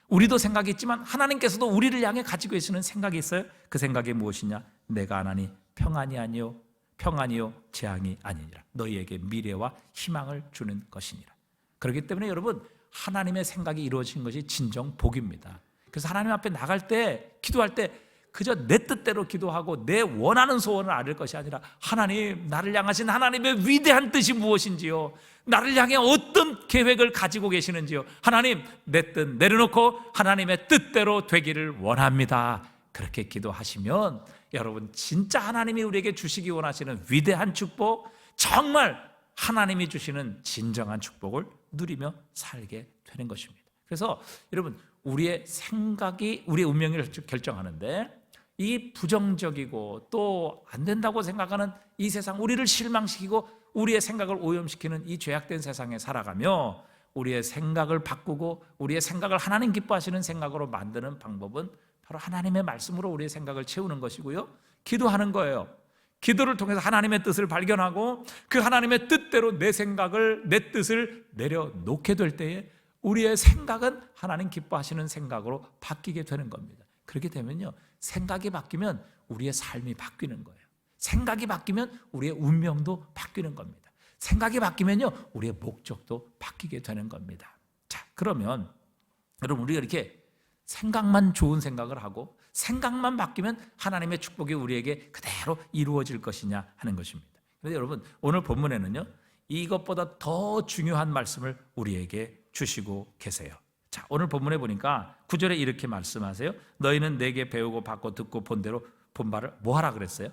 우리도 생각이 있지만 하나님께서도 우리를 향해 가지고 계시는 생각이 있어요. 그 생각이 무엇이냐? 내가 하나니 평안이요 재앙이 아니니라. 너희에게 미래와 희망을 주는 것이니라. 그렇기 때문에 여러분 하나님의 생각이 이루어진 것이 진정 복입니다. 그래서 하나님 앞에 나갈 때, 기도할 때 그저 내 뜻대로 기도하고 내 원하는 소원을 아뢰을 것이 아니라 하나님, 나를 향하신 하나님의 위대한 뜻이 무엇인지요, 나를 향해 어떤 계획을 가지고 계시는지요, 하나님 내 뜻 내려놓고 하나님의 뜻대로 되기를 원합니다. 그렇게 기도하시면 여러분 진짜 하나님이 우리에게 주시기 원하시는 위대한 축복, 정말 하나님이 주시는 진정한 축복을 누리며 살게 되는 것입니다. 그래서 여러분 우리의 생각이 우리의 운명을 결정하는데, 이 부정적이고 또 안 된다고 생각하는 이 세상, 우리를 실망시키고 우리의 생각을 오염시키는 이 죄악된 세상에 살아가며 우리의 생각을 바꾸고 우리의 생각을 하나님 기뻐하시는 생각으로 만드는 방법은 바로 하나님의 말씀으로 우리의 생각을 채우는 것이고요, 기도하는 거예요. 기도를 통해서 하나님의 뜻을 발견하고 그 하나님의 뜻대로 내 생각을, 내 뜻을 내려놓게 될 때에 우리의 생각은 하나님 기뻐하시는 생각으로 바뀌게 되는 겁니다. 그렇게 되면요, 생각이 바뀌면 우리의 삶이 바뀌는 거예요. 생각이 바뀌면 우리의 운명도 바뀌는 겁니다. 생각이 바뀌면요, 우리의 목적도 바뀌게 되는 겁니다. 자, 그러면 여러분 우리가 이렇게 생각만 좋은 생각을 하고 생각만 바뀌면 하나님의 축복이 우리에게 그대로 이루어질 것이냐 하는 것입니다. 그런데 여러분 오늘 본문에는요, 이것보다 더 중요한 말씀을 우리에게 주시고 계세요. 자, 오늘 본문에 보니까 9절에 이렇게 말씀하세요. 너희는 내게 배우고 받고 듣고 본 대로 본 바를 뭐 하라 그랬어요?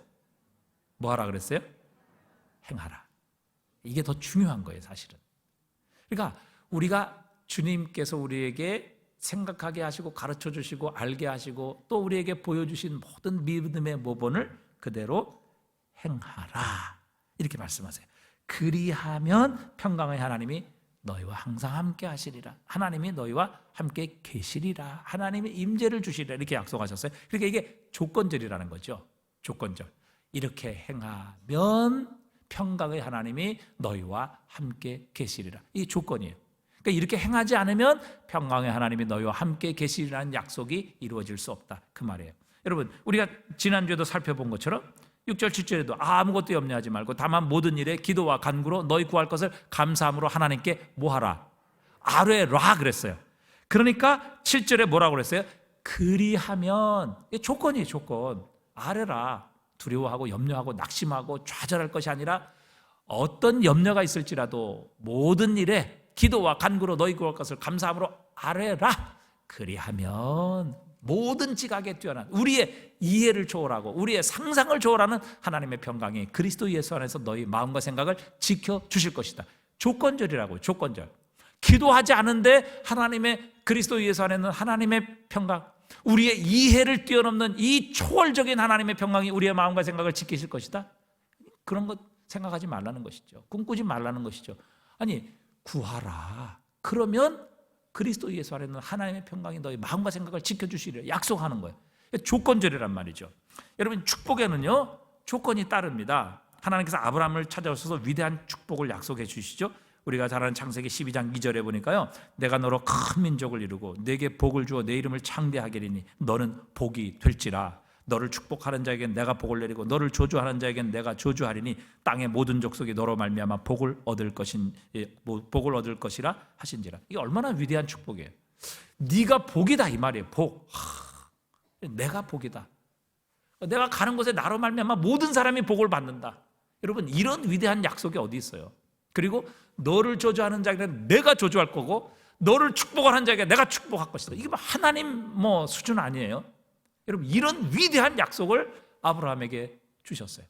뭐 하라 그랬어요? 행하라. 이게 더 중요한 거예요, 사실은. 그러니까 우리가 주님께서 우리에게 생각하게 하시고 가르쳐 주시고 알게 하시고 또 우리에게 보여주신 모든 믿음의 모본을 그대로 행하라, 이렇게 말씀하세요. 그리하면 평강의 하나님이 너희와 항상 함께 하시리라. 하나님이 너희와 함께 계시리라. 하나님의 임재를 주시리라. 이렇게 약속하셨어요. 그러니까 이게 조건절이라는 거죠. 조건절. 이렇게 행하면 평강의 하나님이 너희와 함께 계시리라. 이게 조건이에요. 그러니까 이렇게 행하지 않으면 평강의 하나님이 너희와 함께 계시리라는 약속이 이루어질 수 없다, 그 말이에요. 여러분 우리가 지난주에도 살펴본 것처럼 6절 7절에도 아무것도 염려하지 말고 다만 모든 일에 기도와 간구로 너희 구할 것을 감사함으로 하나님께 뭐하라? 아뢰라 그랬어요. 그러니까 7절에 뭐라고 그랬어요? 그리하면, 이게 조건이에요, 조건. 아뢰라. 두려워하고 염려하고 낙심하고 좌절할 것이 아니라 어떤 염려가 있을지라도 모든 일에 기도와 간구로 너희 구할 것을 감사함으로 아뢰라. 그리하면 모든 지각에 뛰어난 우리의 이해를 초월하고 우리의 상상을 초월하는 하나님의 평강이 그리스도 예수 안에서 너희 마음과 생각을 지켜주실 것이다. 조건절이라고요. 조건절. 기도하지 않은데 하나님의 그리스도 예수 안에는 하나님의 평강, 우리의 이해를 뛰어넘는 이 초월적인 하나님의 평강이 우리의 마음과 생각을 지키실 것이다. 그런 것 생각하지 말라는 것이죠. 꿈꾸지 말라는 것이죠. 아니 구하라. 그러면 그리스도 예수 안에는 하나님의 평강이 너희 마음과 생각을 지켜주시리라 약속하는 거예요. 조건절이란 말이죠. 여러분 축복에는요 조건이 따릅니다. 하나님께서 아브라함을 찾아오셔서 위대한 축복을 약속해 주시죠. 우리가 잘 아는 창세기 12장 2절에 보니까요, 내가 너로 큰 민족을 이루고 내게 복을 주어 내 이름을 창대하게 하리니 너는 복이 될지라. 너를 축복하는 자에겐 내가 복을 내리고 너를 저주하는 자에겐 내가 저주하리니 땅의 모든 족속이 너로 말미암아 복을 얻을 것이라 하신지라. 이게 얼마나 위대한 축복이에요. 네가 복이다 이 말이에요. 복. 내가 복이다. 내가 가는 곳에 나로 말미암아 모든 사람이 복을 받는다. 여러분 이런 위대한 약속이 어디 있어요? 그리고 너를 저주하는 자에게는 내가 저주할 거고 너를 축복하는 자에게 내가 축복할 것이다. 이게 뭐 하나님 수준 아니에요? 여러분 이런 위대한 약속을 아브라함에게 주셨어요.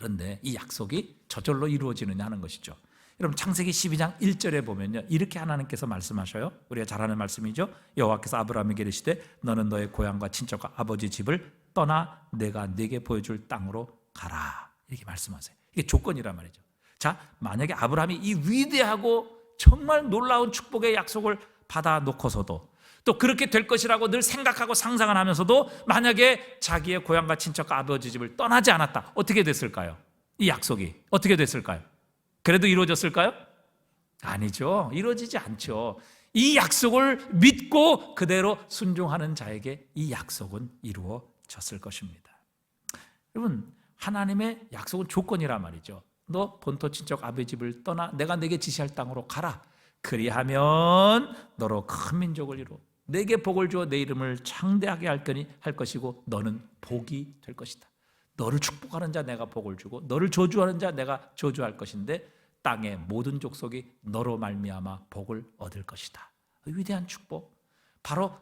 그런데 이 약속이 저절로 이루어지느냐 하는 것이죠. 여러분 창세기 12장 1절에 보면요, 이렇게 하나님께서 말씀하셔요. 우리가 잘 아는 말씀이죠. 여호와께서 아브라함에게 이르시되 너는 너의 고향과 친척과 아버지 집을 떠나 내가 네게 보여줄 땅으로 가라, 이렇게 말씀하세요. 이게 조건이란 말이죠. 자, 만약에 아브라함이 이 위대하고 정말 놀라운 축복의 약속을 받아 놓고서도 또 그렇게 될 것이라고 늘 생각하고 상상을 하면서도 만약에 자기의 고향과 친척과 아버지 집을 떠나지 않았다, 어떻게 됐을까요? 이 약속이 어떻게 됐을까요? 그래도 이루어졌을까요? 아니죠. 이루어지지 않죠. 이 약속을 믿고 그대로 순종하는 자에게 이 약속은 이루어졌을 것입니다. 여러분, 하나님의 약속은 조건이란 말이죠. 너 본토 친척 아버지 집을 떠나 내가 네게 지시할 땅으로 가라. 그리하면 너로 큰 민족을 이루어 내게 복을 주어 내 이름을 창대하게 할 것이고 너는 복이 될 것이다. 너를 축복하는 자 내가 복을 주고 너를 저주하는 자 내가 저주할 것인데 땅의 모든 족속이 너로 말미암아 복을 얻을 것이다. 위대한 축복. 바로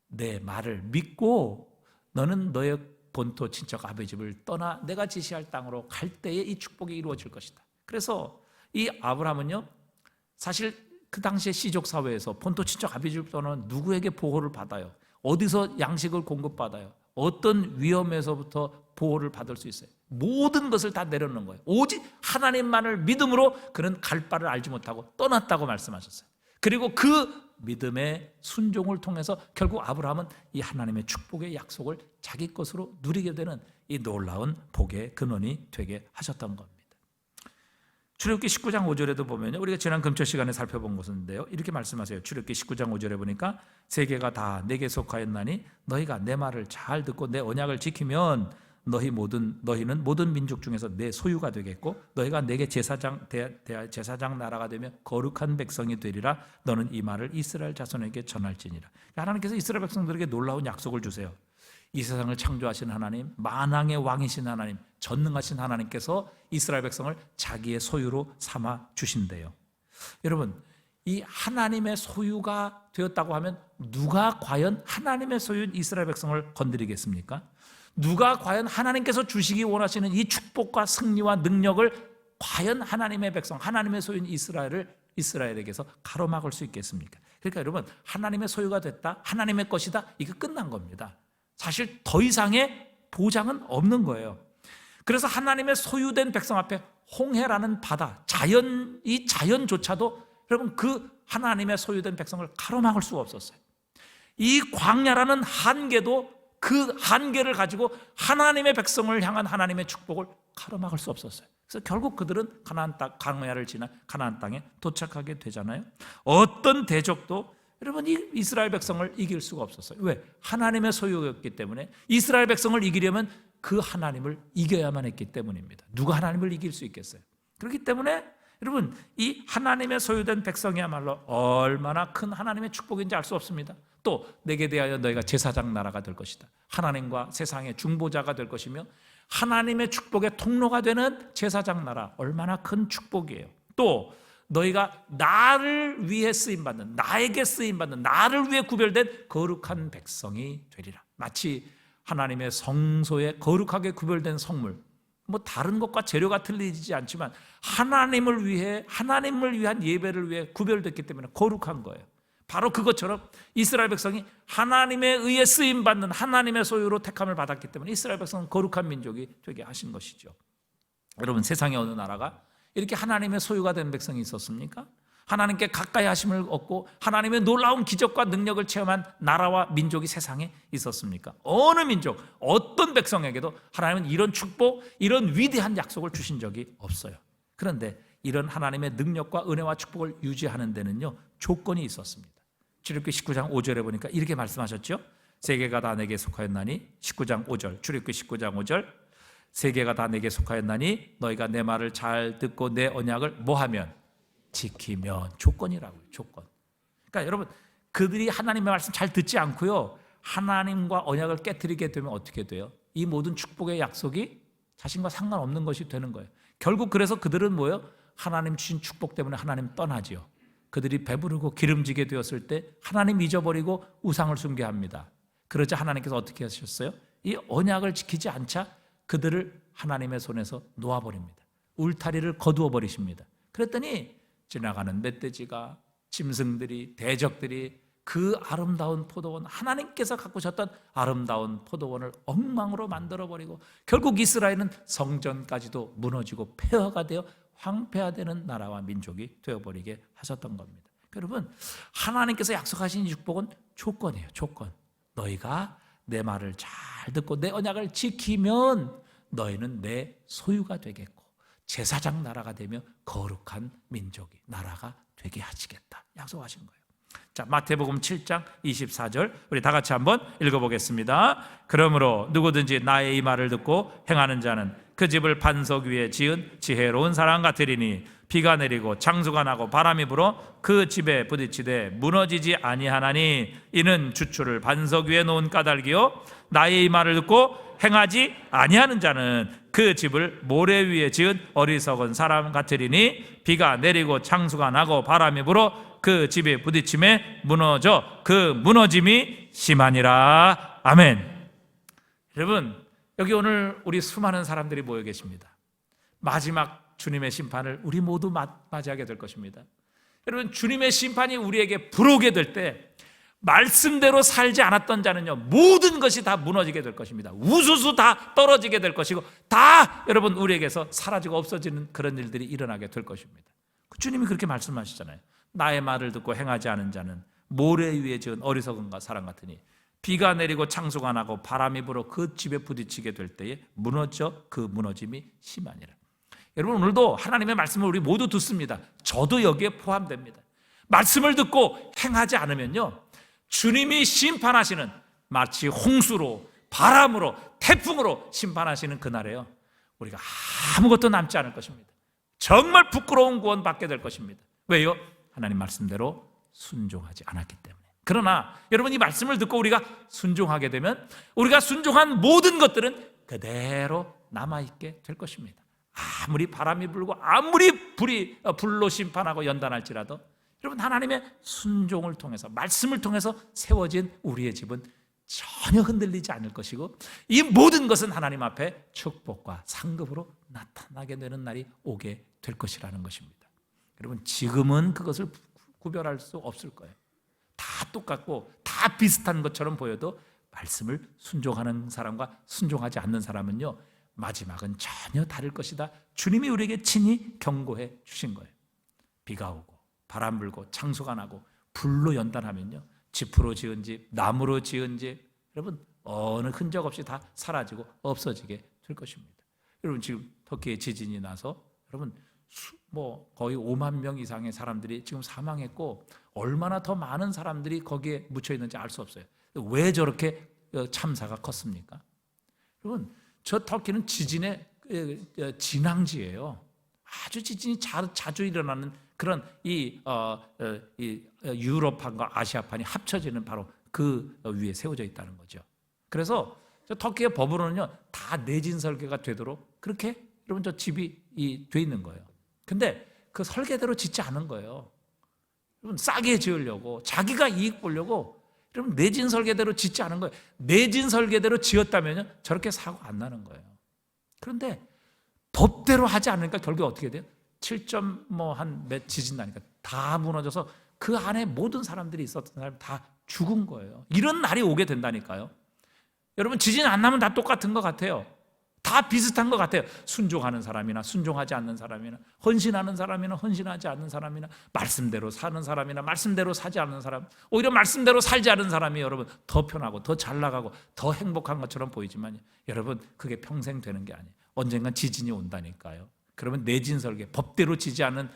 내 말을 믿고 너는 너의 본토 친척 아버지 집을 떠나 내가 지시할 땅으로 갈 때에 이 축복이 이루어질 것이다. 그래서 이 아브라함은요, 사실 그 당시의 시족 사회에서 본토 친척 아버지 집을 떠나면 누구에게 보호를 받아요? 어디서 양식을 공급받아요? 어떤 위험에서부터 보호를 받을 수 있어요? 모든 것을 다 내려놓는 거예요. 오직 하나님만을 믿음으로 그는 갈 바를 알지 못하고 떠났다고 말씀하셨어요. 그리고 그 믿음의 순종을 통해서 결국 아브라함은 이 하나님의 축복의 약속을 자기 것으로 누리게 되는 이 놀라운 복의 근원이 되게 하셨던 겁니다. 출애굽기 19장 5절에도 보면요, 우리가 지난 금초 시간에 살펴본 것인데요, 이렇게 말씀하세요. 출애굽기 19장 5절에 보니까 세계가 다 내게 속하였나니 너희가 내 말을 잘 듣고 내 언약을 지키면 너희는 모든 민족 중에서 내 소유가 되겠고 너희가 내게 제사장 나라가 되며 거룩한 백성이 되리라. 너는 이 말을 이스라엘 자손에게 전할지니라. 하나님께서 이스라엘 백성들에게 놀라운 약속을 주세요. 이 세상을 창조하신 하나님, 만왕의 왕이신 하나님, 전능하신 하나님께서 이스라엘 백성을 자기의 소유로 삼아 주신대요. 여러분, 이 하나님의 소유가 되었다고 하면 누가 과연 하나님의 소유인 이스라엘 백성을 건드리겠습니까? 누가 과연 하나님께서 주시기 원하시는 이 축복과 승리와 능력을 과연 하나님의 백성, 하나님의 소유인 이스라엘에게서 가로막을 수 있겠습니까? 그러니까 여러분, 하나님의 소유가 됐다, 하나님의 것이다, 이거 끝난 겁니다. 사실 더 이상의 보장은 없는 거예요. 그래서 하나님의 소유된 백성 앞에 홍해라는 바다, 이 자연조차도 여러분 그 하나님의 소유된 백성을 가로막을 수가 없었어요. 이 광야라는 한계도 그 한계를 가지고 하나님의 백성을 향한 하나님의 축복을 가로막을 수 없었어요. 그래서 결국 그들은 가나안 땅, 광야를 지나 가나안 땅에 도착하게 되잖아요. 어떤 대적도 여러분 이 이스라엘 백성을 이길 수가 없었어요. 왜? 하나님의 소유였기 때문에. 이스라엘 백성을 이기려면 그 하나님을 이겨야만 했기 때문입니다. 누가 하나님을 이길 수 있겠어요? 그렇기 때문에 여러분 이 하나님의 소유된 백성이야말로 얼마나 큰 하나님의 축복인지 알 수 없습니다. 또 내게 대하여 너희가 제사장 나라가 될 것이다. 하나님과 세상의 중보자가 될 것이며 하나님의 축복의 통로가 되는 제사장 나라, 얼마나 큰 축복이에요. 또 너희가 나를 위해 쓰임받는, 나에게 쓰임받는, 나를 위해 구별된 거룩한 백성이 되리라. 마치 하나님의 성소에 거룩하게 구별된 성물, 뭐 다른 것과 재료가 틀리지 않지만 하나님을 위한 예배를 위해 구별됐기 때문에 거룩한 거예요. 바로 그것처럼 이스라엘 백성이 하나님에 의해 쓰임받는 하나님의 소유로 택함을 받았기 때문에 이스라엘 백성은 거룩한 민족이 되게 하신 것이죠. 여러분, 세상의 어느 나라가 이렇게 하나님의 소유가 된 백성이 있었습니까? 하나님께 가까이 하심을 얻고 하나님의 놀라운 기적과 능력을 체험한 나라와 민족이 세상에 있었습니까? 어느 민족, 어떤 백성에게도 하나님은 이런 축복, 이런 위대한 약속을 주신 적이 없어요. 그런데 이런 하나님의 능력과 은혜와 축복을 유지하는 데는요, 조건이 있었습니다. 출애굽기 19장 5절에 보니까 이렇게 말씀하셨죠. 세계가 다 내게 속하였나니, 19장 5절, 출애굽기 19장 5절, 세계가 다 내게 속하였나니 너희가 내 말을 잘 듣고 내 언약을 뭐하면? 지키면. 조건이라고요. 조건. 그러니까 여러분, 그들이 하나님의 말씀 잘 듣지 않고요, 하나님과 언약을 깨트리게 되면 어떻게 돼요? 이 모든 축복의 약속이 자신과 상관없는 것이 되는 거예요. 결국 그래서 그들은 뭐예요? 하나님 주신 축복 때문에 하나님 떠나지요. 그들이 배부르고 기름지게 되었을 때 하나님 잊어버리고 우상을 숭배합니다. 그러자 하나님께서 어떻게 하셨어요? 이 언약을 지키지 않자 그들을 하나님의 손에서 놓아버립니다. 울타리를 거두어 버리십니다. 그랬더니 지나가는 멧돼지가, 짐승들이, 대적들이 그 아름다운 포도원, 하나님께서 가꾸셨던 아름다운 포도원을 엉망으로 만들어버리고 결국 이스라엘은 성전까지도 무너지고 폐허가 되어 황폐화되는 나라와 민족이 되어버리게 하셨던 겁니다. 여러분, 하나님께서 약속하신 축복은 조건이에요. 조건. 너희가 내 말을 잘 듣고 내 언약을 지키면 너희는 내 소유가 되겠고 제사장 나라가 되며 거룩한 민족이, 나라가 되게 하시겠다 약속하신 거예요. 자, 마태복음 7장 24절 우리 다 같이 한번 읽어보겠습니다. 그러므로 누구든지 나의 이 말을 듣고 행하는 자는 그 집을 반석 위에 지은 지혜로운 사람 같으리니 비가 내리고 창수가 나고 바람이 불어 그 집에 부딪히되 무너지지 아니하나니 이는 주초를 반석 위에 놓은 까닭이요 나의 이 말을 듣고 행하지 아니하는 자는 그 집을 모래 위에 지은 어리석은 사람 같으리니 비가 내리고 창수가 나고 바람이 불어 그 집에 부딪힘에 무너져 그 무너짐이 심하니라. 아멘. 여러분, 여기 오늘 우리 수많은 사람들이 모여 계십니다. 마지막 주님의 심판을 우리 모두 맞이하게 될 것입니다. 여러분, 주님의 심판이 우리에게 불어오게 될 때 말씀대로 살지 않았던 자는요, 모든 것이 다 무너지게 될 것입니다. 우수수 다 떨어지게 될 것이고 다 여러분 우리에게서 사라지고 없어지는 그런 일들이 일어나게 될 것입니다. 주님이 그렇게 말씀하시잖아요. 나의 말을 듣고 행하지 않은 자는 모래 위에 지은 어리석은 사람 같으니 비가 내리고 창수가 나고 바람이 불어 그 집에 부딪히게 될 때에 무너져 그 무너짐이 심하니라. 여러분, 오늘도 하나님의 말씀을 우리 모두 듣습니다. 저도 여기에 포함됩니다. 말씀을 듣고 행하지 않으면요, 주님이 심판하시는, 마치 홍수로 바람으로 태풍으로 심판하시는 그날에요, 우리가 아무것도 남지 않을 것입니다. 정말 부끄러운 구원 받게 될 것입니다. 왜요? 하나님 말씀대로 순종하지 않았기 때문에. 그러나 여러분, 이 말씀을 듣고 우리가 순종하게 되면 우리가 순종한 모든 것들은 그대로 남아있게 될 것입니다. 아무리 바람이 불고 아무리 불로 심판하고 연단할지라도 여러분, 하나님의 순종을 통해서, 말씀을 통해서 세워진 우리의 집은 전혀 흔들리지 않을 것이고 이 모든 것은 하나님 앞에 축복과 상급으로 나타나게 되는 날이 오게 될 것이라는 것입니다. 여러분, 지금은 그것을 구별할 수 없을 거예요. 다 똑같고 다 비슷한 것처럼 보여도 말씀을 순종하는 사람과 순종하지 않는 사람은요, 마지막은 전혀 다를 것이다. 주님이 우리에게 친히 경고해 주신 거예요. 비가 오고 바람 불고 창수가 나고 불로 연단하면요, 지프로 지은 집, 나무로 지은 집, 여러분 어느 흔적 없이 다 사라지고 없어지게 될 것입니다. 여러분, 지금 터키에 지진이 나서 여러분 거의 5만 명 이상의 사람들이 지금 사망했고 얼마나 더 많은 사람들이 거기에 묻혀 있는지 알 수 없어요. 왜 저렇게 참사가 컸습니까? 여러분, 저 터키는 지진의 진앙지예요. 아주 지진이 자주 일어나는 그런 이 유럽판과 아시아판이 합쳐지는 바로 그 위에 세워져 있다는 거죠. 그래서 저 터키의 법으로는요, 다 내진 설계가 되도록 그렇게 여러분 저 집이 돼 있는 거예요. 근데 그 설계대로 짓지 않은 거예요. 여러분, 싸게 지으려고, 자기가 이익 보려고 여러분 내진 설계대로 짓지 않은 거예요. 내진 설계대로 지었다면요, 저렇게 사고 안 나는 거예요. 그런데 법대로 하지 않으니까 결국 어떻게 돼요? 7몇 지진 나니까 다 무너져서 그 안에 모든 사람들이 있었던 사람이 다 죽은 거예요. 이런 날이 오게 된다니까요. 여러분, 지진 안 나면 다 똑같은 것 같아요. 다 비슷한 것 같아요. 순종하는 사람이나 순종하지 않는 사람이나, 헌신하는 사람이나 헌신하지 않는 사람이나, 말씀대로 사는 사람이나 말씀대로 사지 않는 사람, 오히려 말씀대로 살지 않은 사람이 여러분 더 편하고 더 잘 나가고 더 행복한 것처럼 보이지만 여러분, 그게 평생 되는 게 아니에요. 언젠간 지진이 온다니까요. 그러면 내진 설계, 법대로 짓지 않은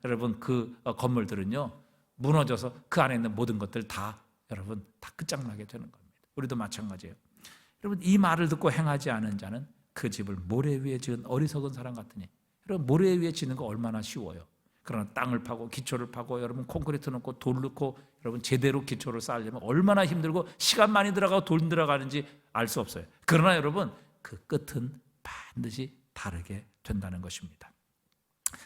여러분 그 건물들은요, 무너져서 그 안에 있는 모든 것들 다 여러분 다 끝장나게 되는 겁니다. 우리도 마찬가지예요. 여러분, 이 말을 듣고 행하지 않은 자는 그 집을 모래 위에 지은 어리석은 사람 같으니. 여러분, 모래 위에 지는 거 얼마나 쉬워요. 그러나 땅을 파고 기초를 파고 여러분 콘크리트 넣고 돌 넣고 여러분 제대로 기초를 쌓으려면 얼마나 힘들고 시간 많이 들어가고 돈 들어가는지 알 수 없어요. 그러나 여러분, 그 끝은 반드시 다르게 된다는 것입니다.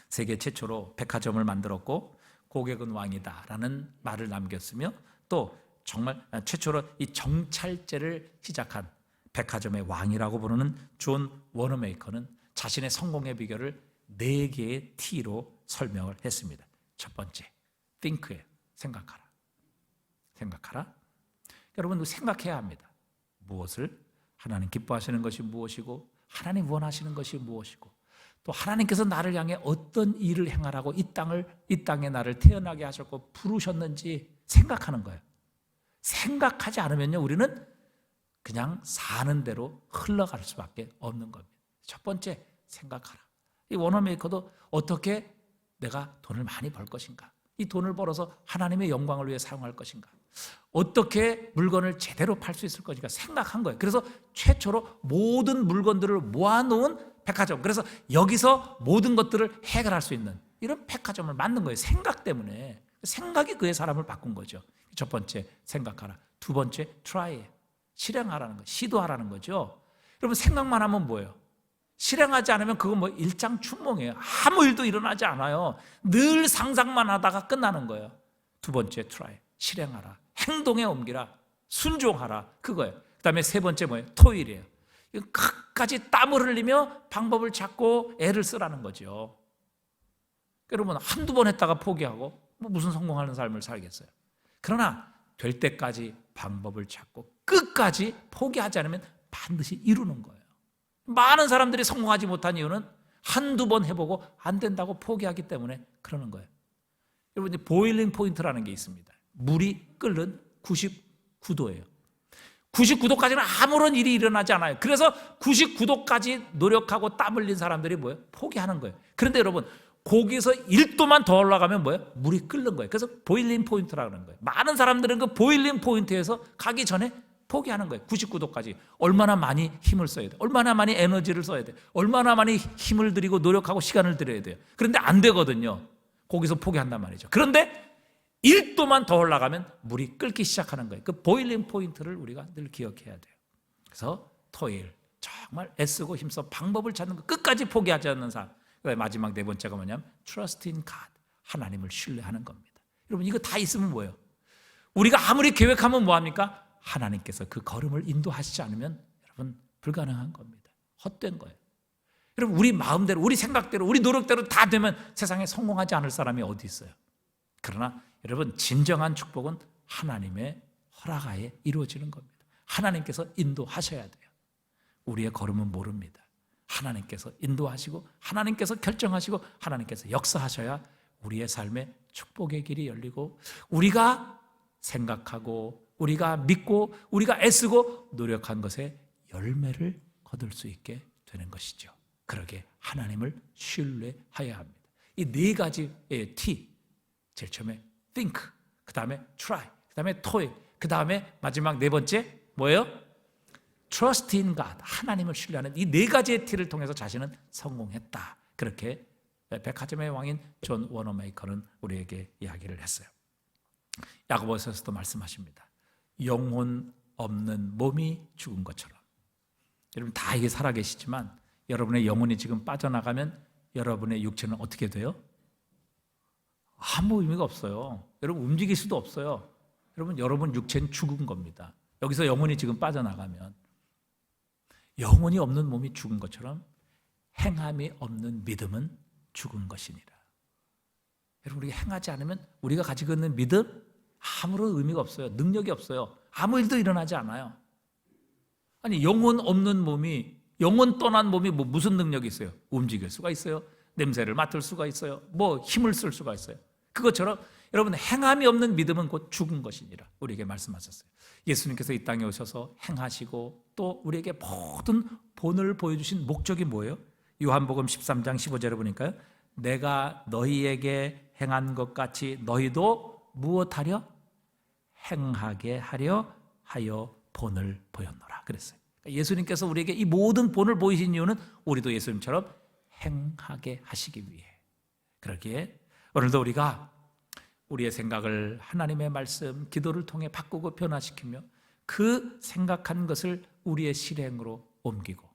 세계 최초로 백화점을 만들었고 고객은 왕이다라는 말을 남겼으며 또 정말 최초로 이 정찰제를 시작한 백화점의 왕이라고 부르는 존 워너메이커는 자신의 성공의 비결을 4개의 T로 설명을 했습니다. 첫 번째, think예요. 생각하라. 생각하라. 여러분, 생각해야 합니다. 무엇을? 하나님 기뻐하시는 것이 무엇이고, 하나님 원하시는 것이 무엇이고, 또 하나님께서 나를 향해 어떤 일을 행하라고 이 땅에 나를 태어나게 하셨고 부르셨는지 생각하는 거예요. 생각하지 않으면요, 우리는 그냥 사는 대로 흘러갈 수밖에 없는 겁니다. 첫 번째, 생각하라. 이 워너메이커도 어떻게 내가 돈을 많이 벌 것인가? 이 돈을 벌어서 하나님의 영광을 위해 사용할 것인가? 어떻게 물건을 제대로 팔 수 있을 것인가 생각한 거예요. 그래서 최초로 모든 물건들을 모아놓은 백화점, 그래서 여기서 모든 것들을 해결할 수 있는 이런 백화점을 만든 거예요. 생각 때문에. 생각이 그의 사람을 바꾼 거죠. 첫 번째, 생각하라. 두 번째, try, 실행하라는 거, 시도하라는 거죠. 여러분, 생각만 하면 뭐예요? 실행하지 않으면 그건 뭐 일장춘몽이에요. 아무 일도 일어나지 않아요. 늘 상상만 하다가 끝나는 거예요. 두 번째, try, 실행하라. 행동에 옮기라. 순종하라. 그거예요. 그 다음에 세 번째 뭐예요? 토일이에요. 끝까지 땀을 흘리며 방법을 찾고 애를 쓰라는 거죠. 여러분, 한두 번 했다가 포기하고 무슨 성공하는 삶을 살겠어요? 그러나 될 때까지 방법을 찾고 끝까지 포기하지 않으면 반드시 이루는 거예요. 많은 사람들이 성공하지 못한 이유는 한두 번 해보고 안 된다고 포기하기 때문에 그러는 거예요. 여러분, 보일링 포인트라는 게 있습니다. 물이 끓는 99도예요. 99도까지는 아무런 일이 일어나지 않아요. 그래서 99도까지 노력하고 땀 흘린 사람들이 뭐예요? 포기하는 거예요. 그런데 여러분, 거기서 1도만 더 올라가면 뭐예요? 물이 끓는 거예요. 그래서 보일링 포인트라고 하는 거예요. 많은 사람들은 그 보일링 포인트에서 가기 전에 포기하는 거예요. 99도까지. 얼마나 많이 힘을 써야 돼? 얼마나 많이 에너지를 써야 돼? 얼마나 많이 힘을 들이고 노력하고 시간을 들여야 돼요? 그런데 안 되거든요. 거기서 포기한단 말이죠. 그런데 1도만 더 올라가면 물이 끓기 시작하는 거예요. 그 보일링 포인트를 우리가 늘 기억해야 돼요. 그래서 토일, 정말 애쓰고 힘써 방법을 찾는 거, 끝까지 포기하지 않는 사람. 마지막 네 번째가 뭐냐면 trust in God, 하나님을 신뢰하는 겁니다. 여러분, 이거 다 있으면 뭐예요? 우리가 아무리 계획하면 뭐합니까? 하나님께서 그 걸음을 인도하시지 않으면 여러분 불가능한 겁니다. 헛된 거예요. 여러분, 우리 마음대로, 우리 생각대로, 우리 노력대로 다 되면 세상에 성공하지 않을 사람이 어디 있어요? 그러나 여러분, 진정한 축복은 하나님의 허락하에 이루어지는 겁니다. 하나님께서 인도하셔야 돼요. 우리의 걸음은 모릅니다. 하나님께서 인도하시고 하나님께서 결정하시고 하나님께서 역사하셔야 우리의 삶에 축복의 길이 열리고 우리가 생각하고 우리가 믿고 우리가 애쓰고 노력한 것에 열매를 거둘 수 있게 되는 것이죠. 그러게 하나님을 신뢰하여야 합니다. 이 네 가지의 T, 제일 처음에 think, 그 다음에 try, 그 다음에 toil, 그 다음에 마지막 네 번째 뭐예요? trust in God, 하나님을 신뢰하는 이 네 가지의 T를 통해서 자신은 성공했다. 그렇게 백화점의 왕인 존 워너메이커는 우리에게 이야기를 했어요. 야고보서에서도 말씀하십니다. 영혼 없는 몸이 죽은 것처럼. 여러분, 다 이게 살아계시지만 여러분의 영혼이 지금 빠져나가면 여러분의 육체는 어떻게 돼요? 아무 의미가 없어요. 여러분, 움직일 수도 없어요. 여러분 육체는 죽은 겁니다. 여기서 영혼이 지금 빠져나가면 영혼이 없는 몸이 죽은 것처럼 행함이 없는 믿음은 죽은 것이니라. 여러분, 우리가 행하지 않으면 우리가 가지고 있는 믿음 아무런 의미가 없어요. 능력이 없어요. 아무 일도 일어나지 않아요. 아니, 영혼 없는 몸이, 영혼 떠난 몸이 무슨 능력이 있어요? 움직일 수가 있어요. 냄새를 맡을 수가 있어요. 힘을 쓸 수가 있어요. 그것처럼 여러분, 행함이 없는 믿음은 곧 죽은 것이니라 우리에게 말씀하셨어요. 예수님께서 이 땅에 오셔서 행하시고 또 우리에게 모든 본을 보여주신 목적이 뭐예요? 요한복음 13장 15절에 보니까요, 내가 너희에게 행한 것 같이 너희도 무엇하려? 행하게 하려 하여 본을 보였노라 그랬어요. 예수님께서 우리에게 이 모든 본을 보이신 이유는 우리도 예수님처럼 행하게 하시기 위해. 그러기에 오늘도 우리가 우리의 생각을 하나님의 말씀, 기도를 통해 바꾸고 변화시키며 그 생각한 것을 우리의 실행으로 옮기고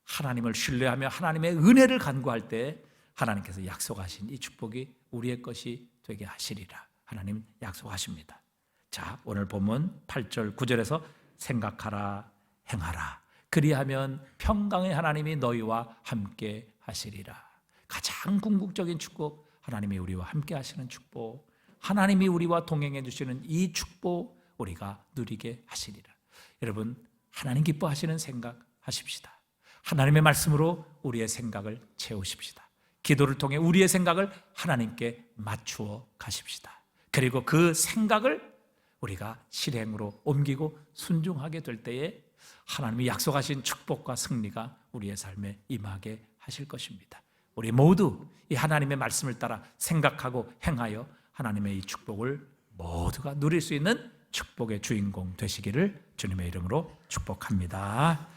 하나님을 신뢰하며 하나님의 은혜를 간구할 때 하나님께서 약속하신 이 축복이 우리의 것이 되게 하시리라 하나님 약속하십니다. 자, 오늘 본문 8절 9절에서 생각하라 행하라, 그리하면 평강의 하나님이 너희와 함께 하시리라. 가장 궁극적인 축복, 하나님이 우리와 함께 하시는 축복, 하나님이 우리와 동행해 주시는 이 축복 우리가 누리게 하시리라. 여러분, 하나님 기뻐하시는 생각 하십시다. 하나님의 말씀으로 우리의 생각을 채우십시다. 기도를 통해 우리의 생각을 하나님께 맞추어 가십시다. 그리고 그 생각을 우리가 실행으로 옮기고 순종하게 될 때에 하나님이 약속하신 축복과 승리가 우리의 삶에 임하게 하실 것입니다. 우리 모두 이 하나님의 말씀을 따라 생각하고 행하여 하나님의 이 축복을 모두가 누릴 수 있는 축복의 주인공 되시기를 주님의 이름으로 축복합니다.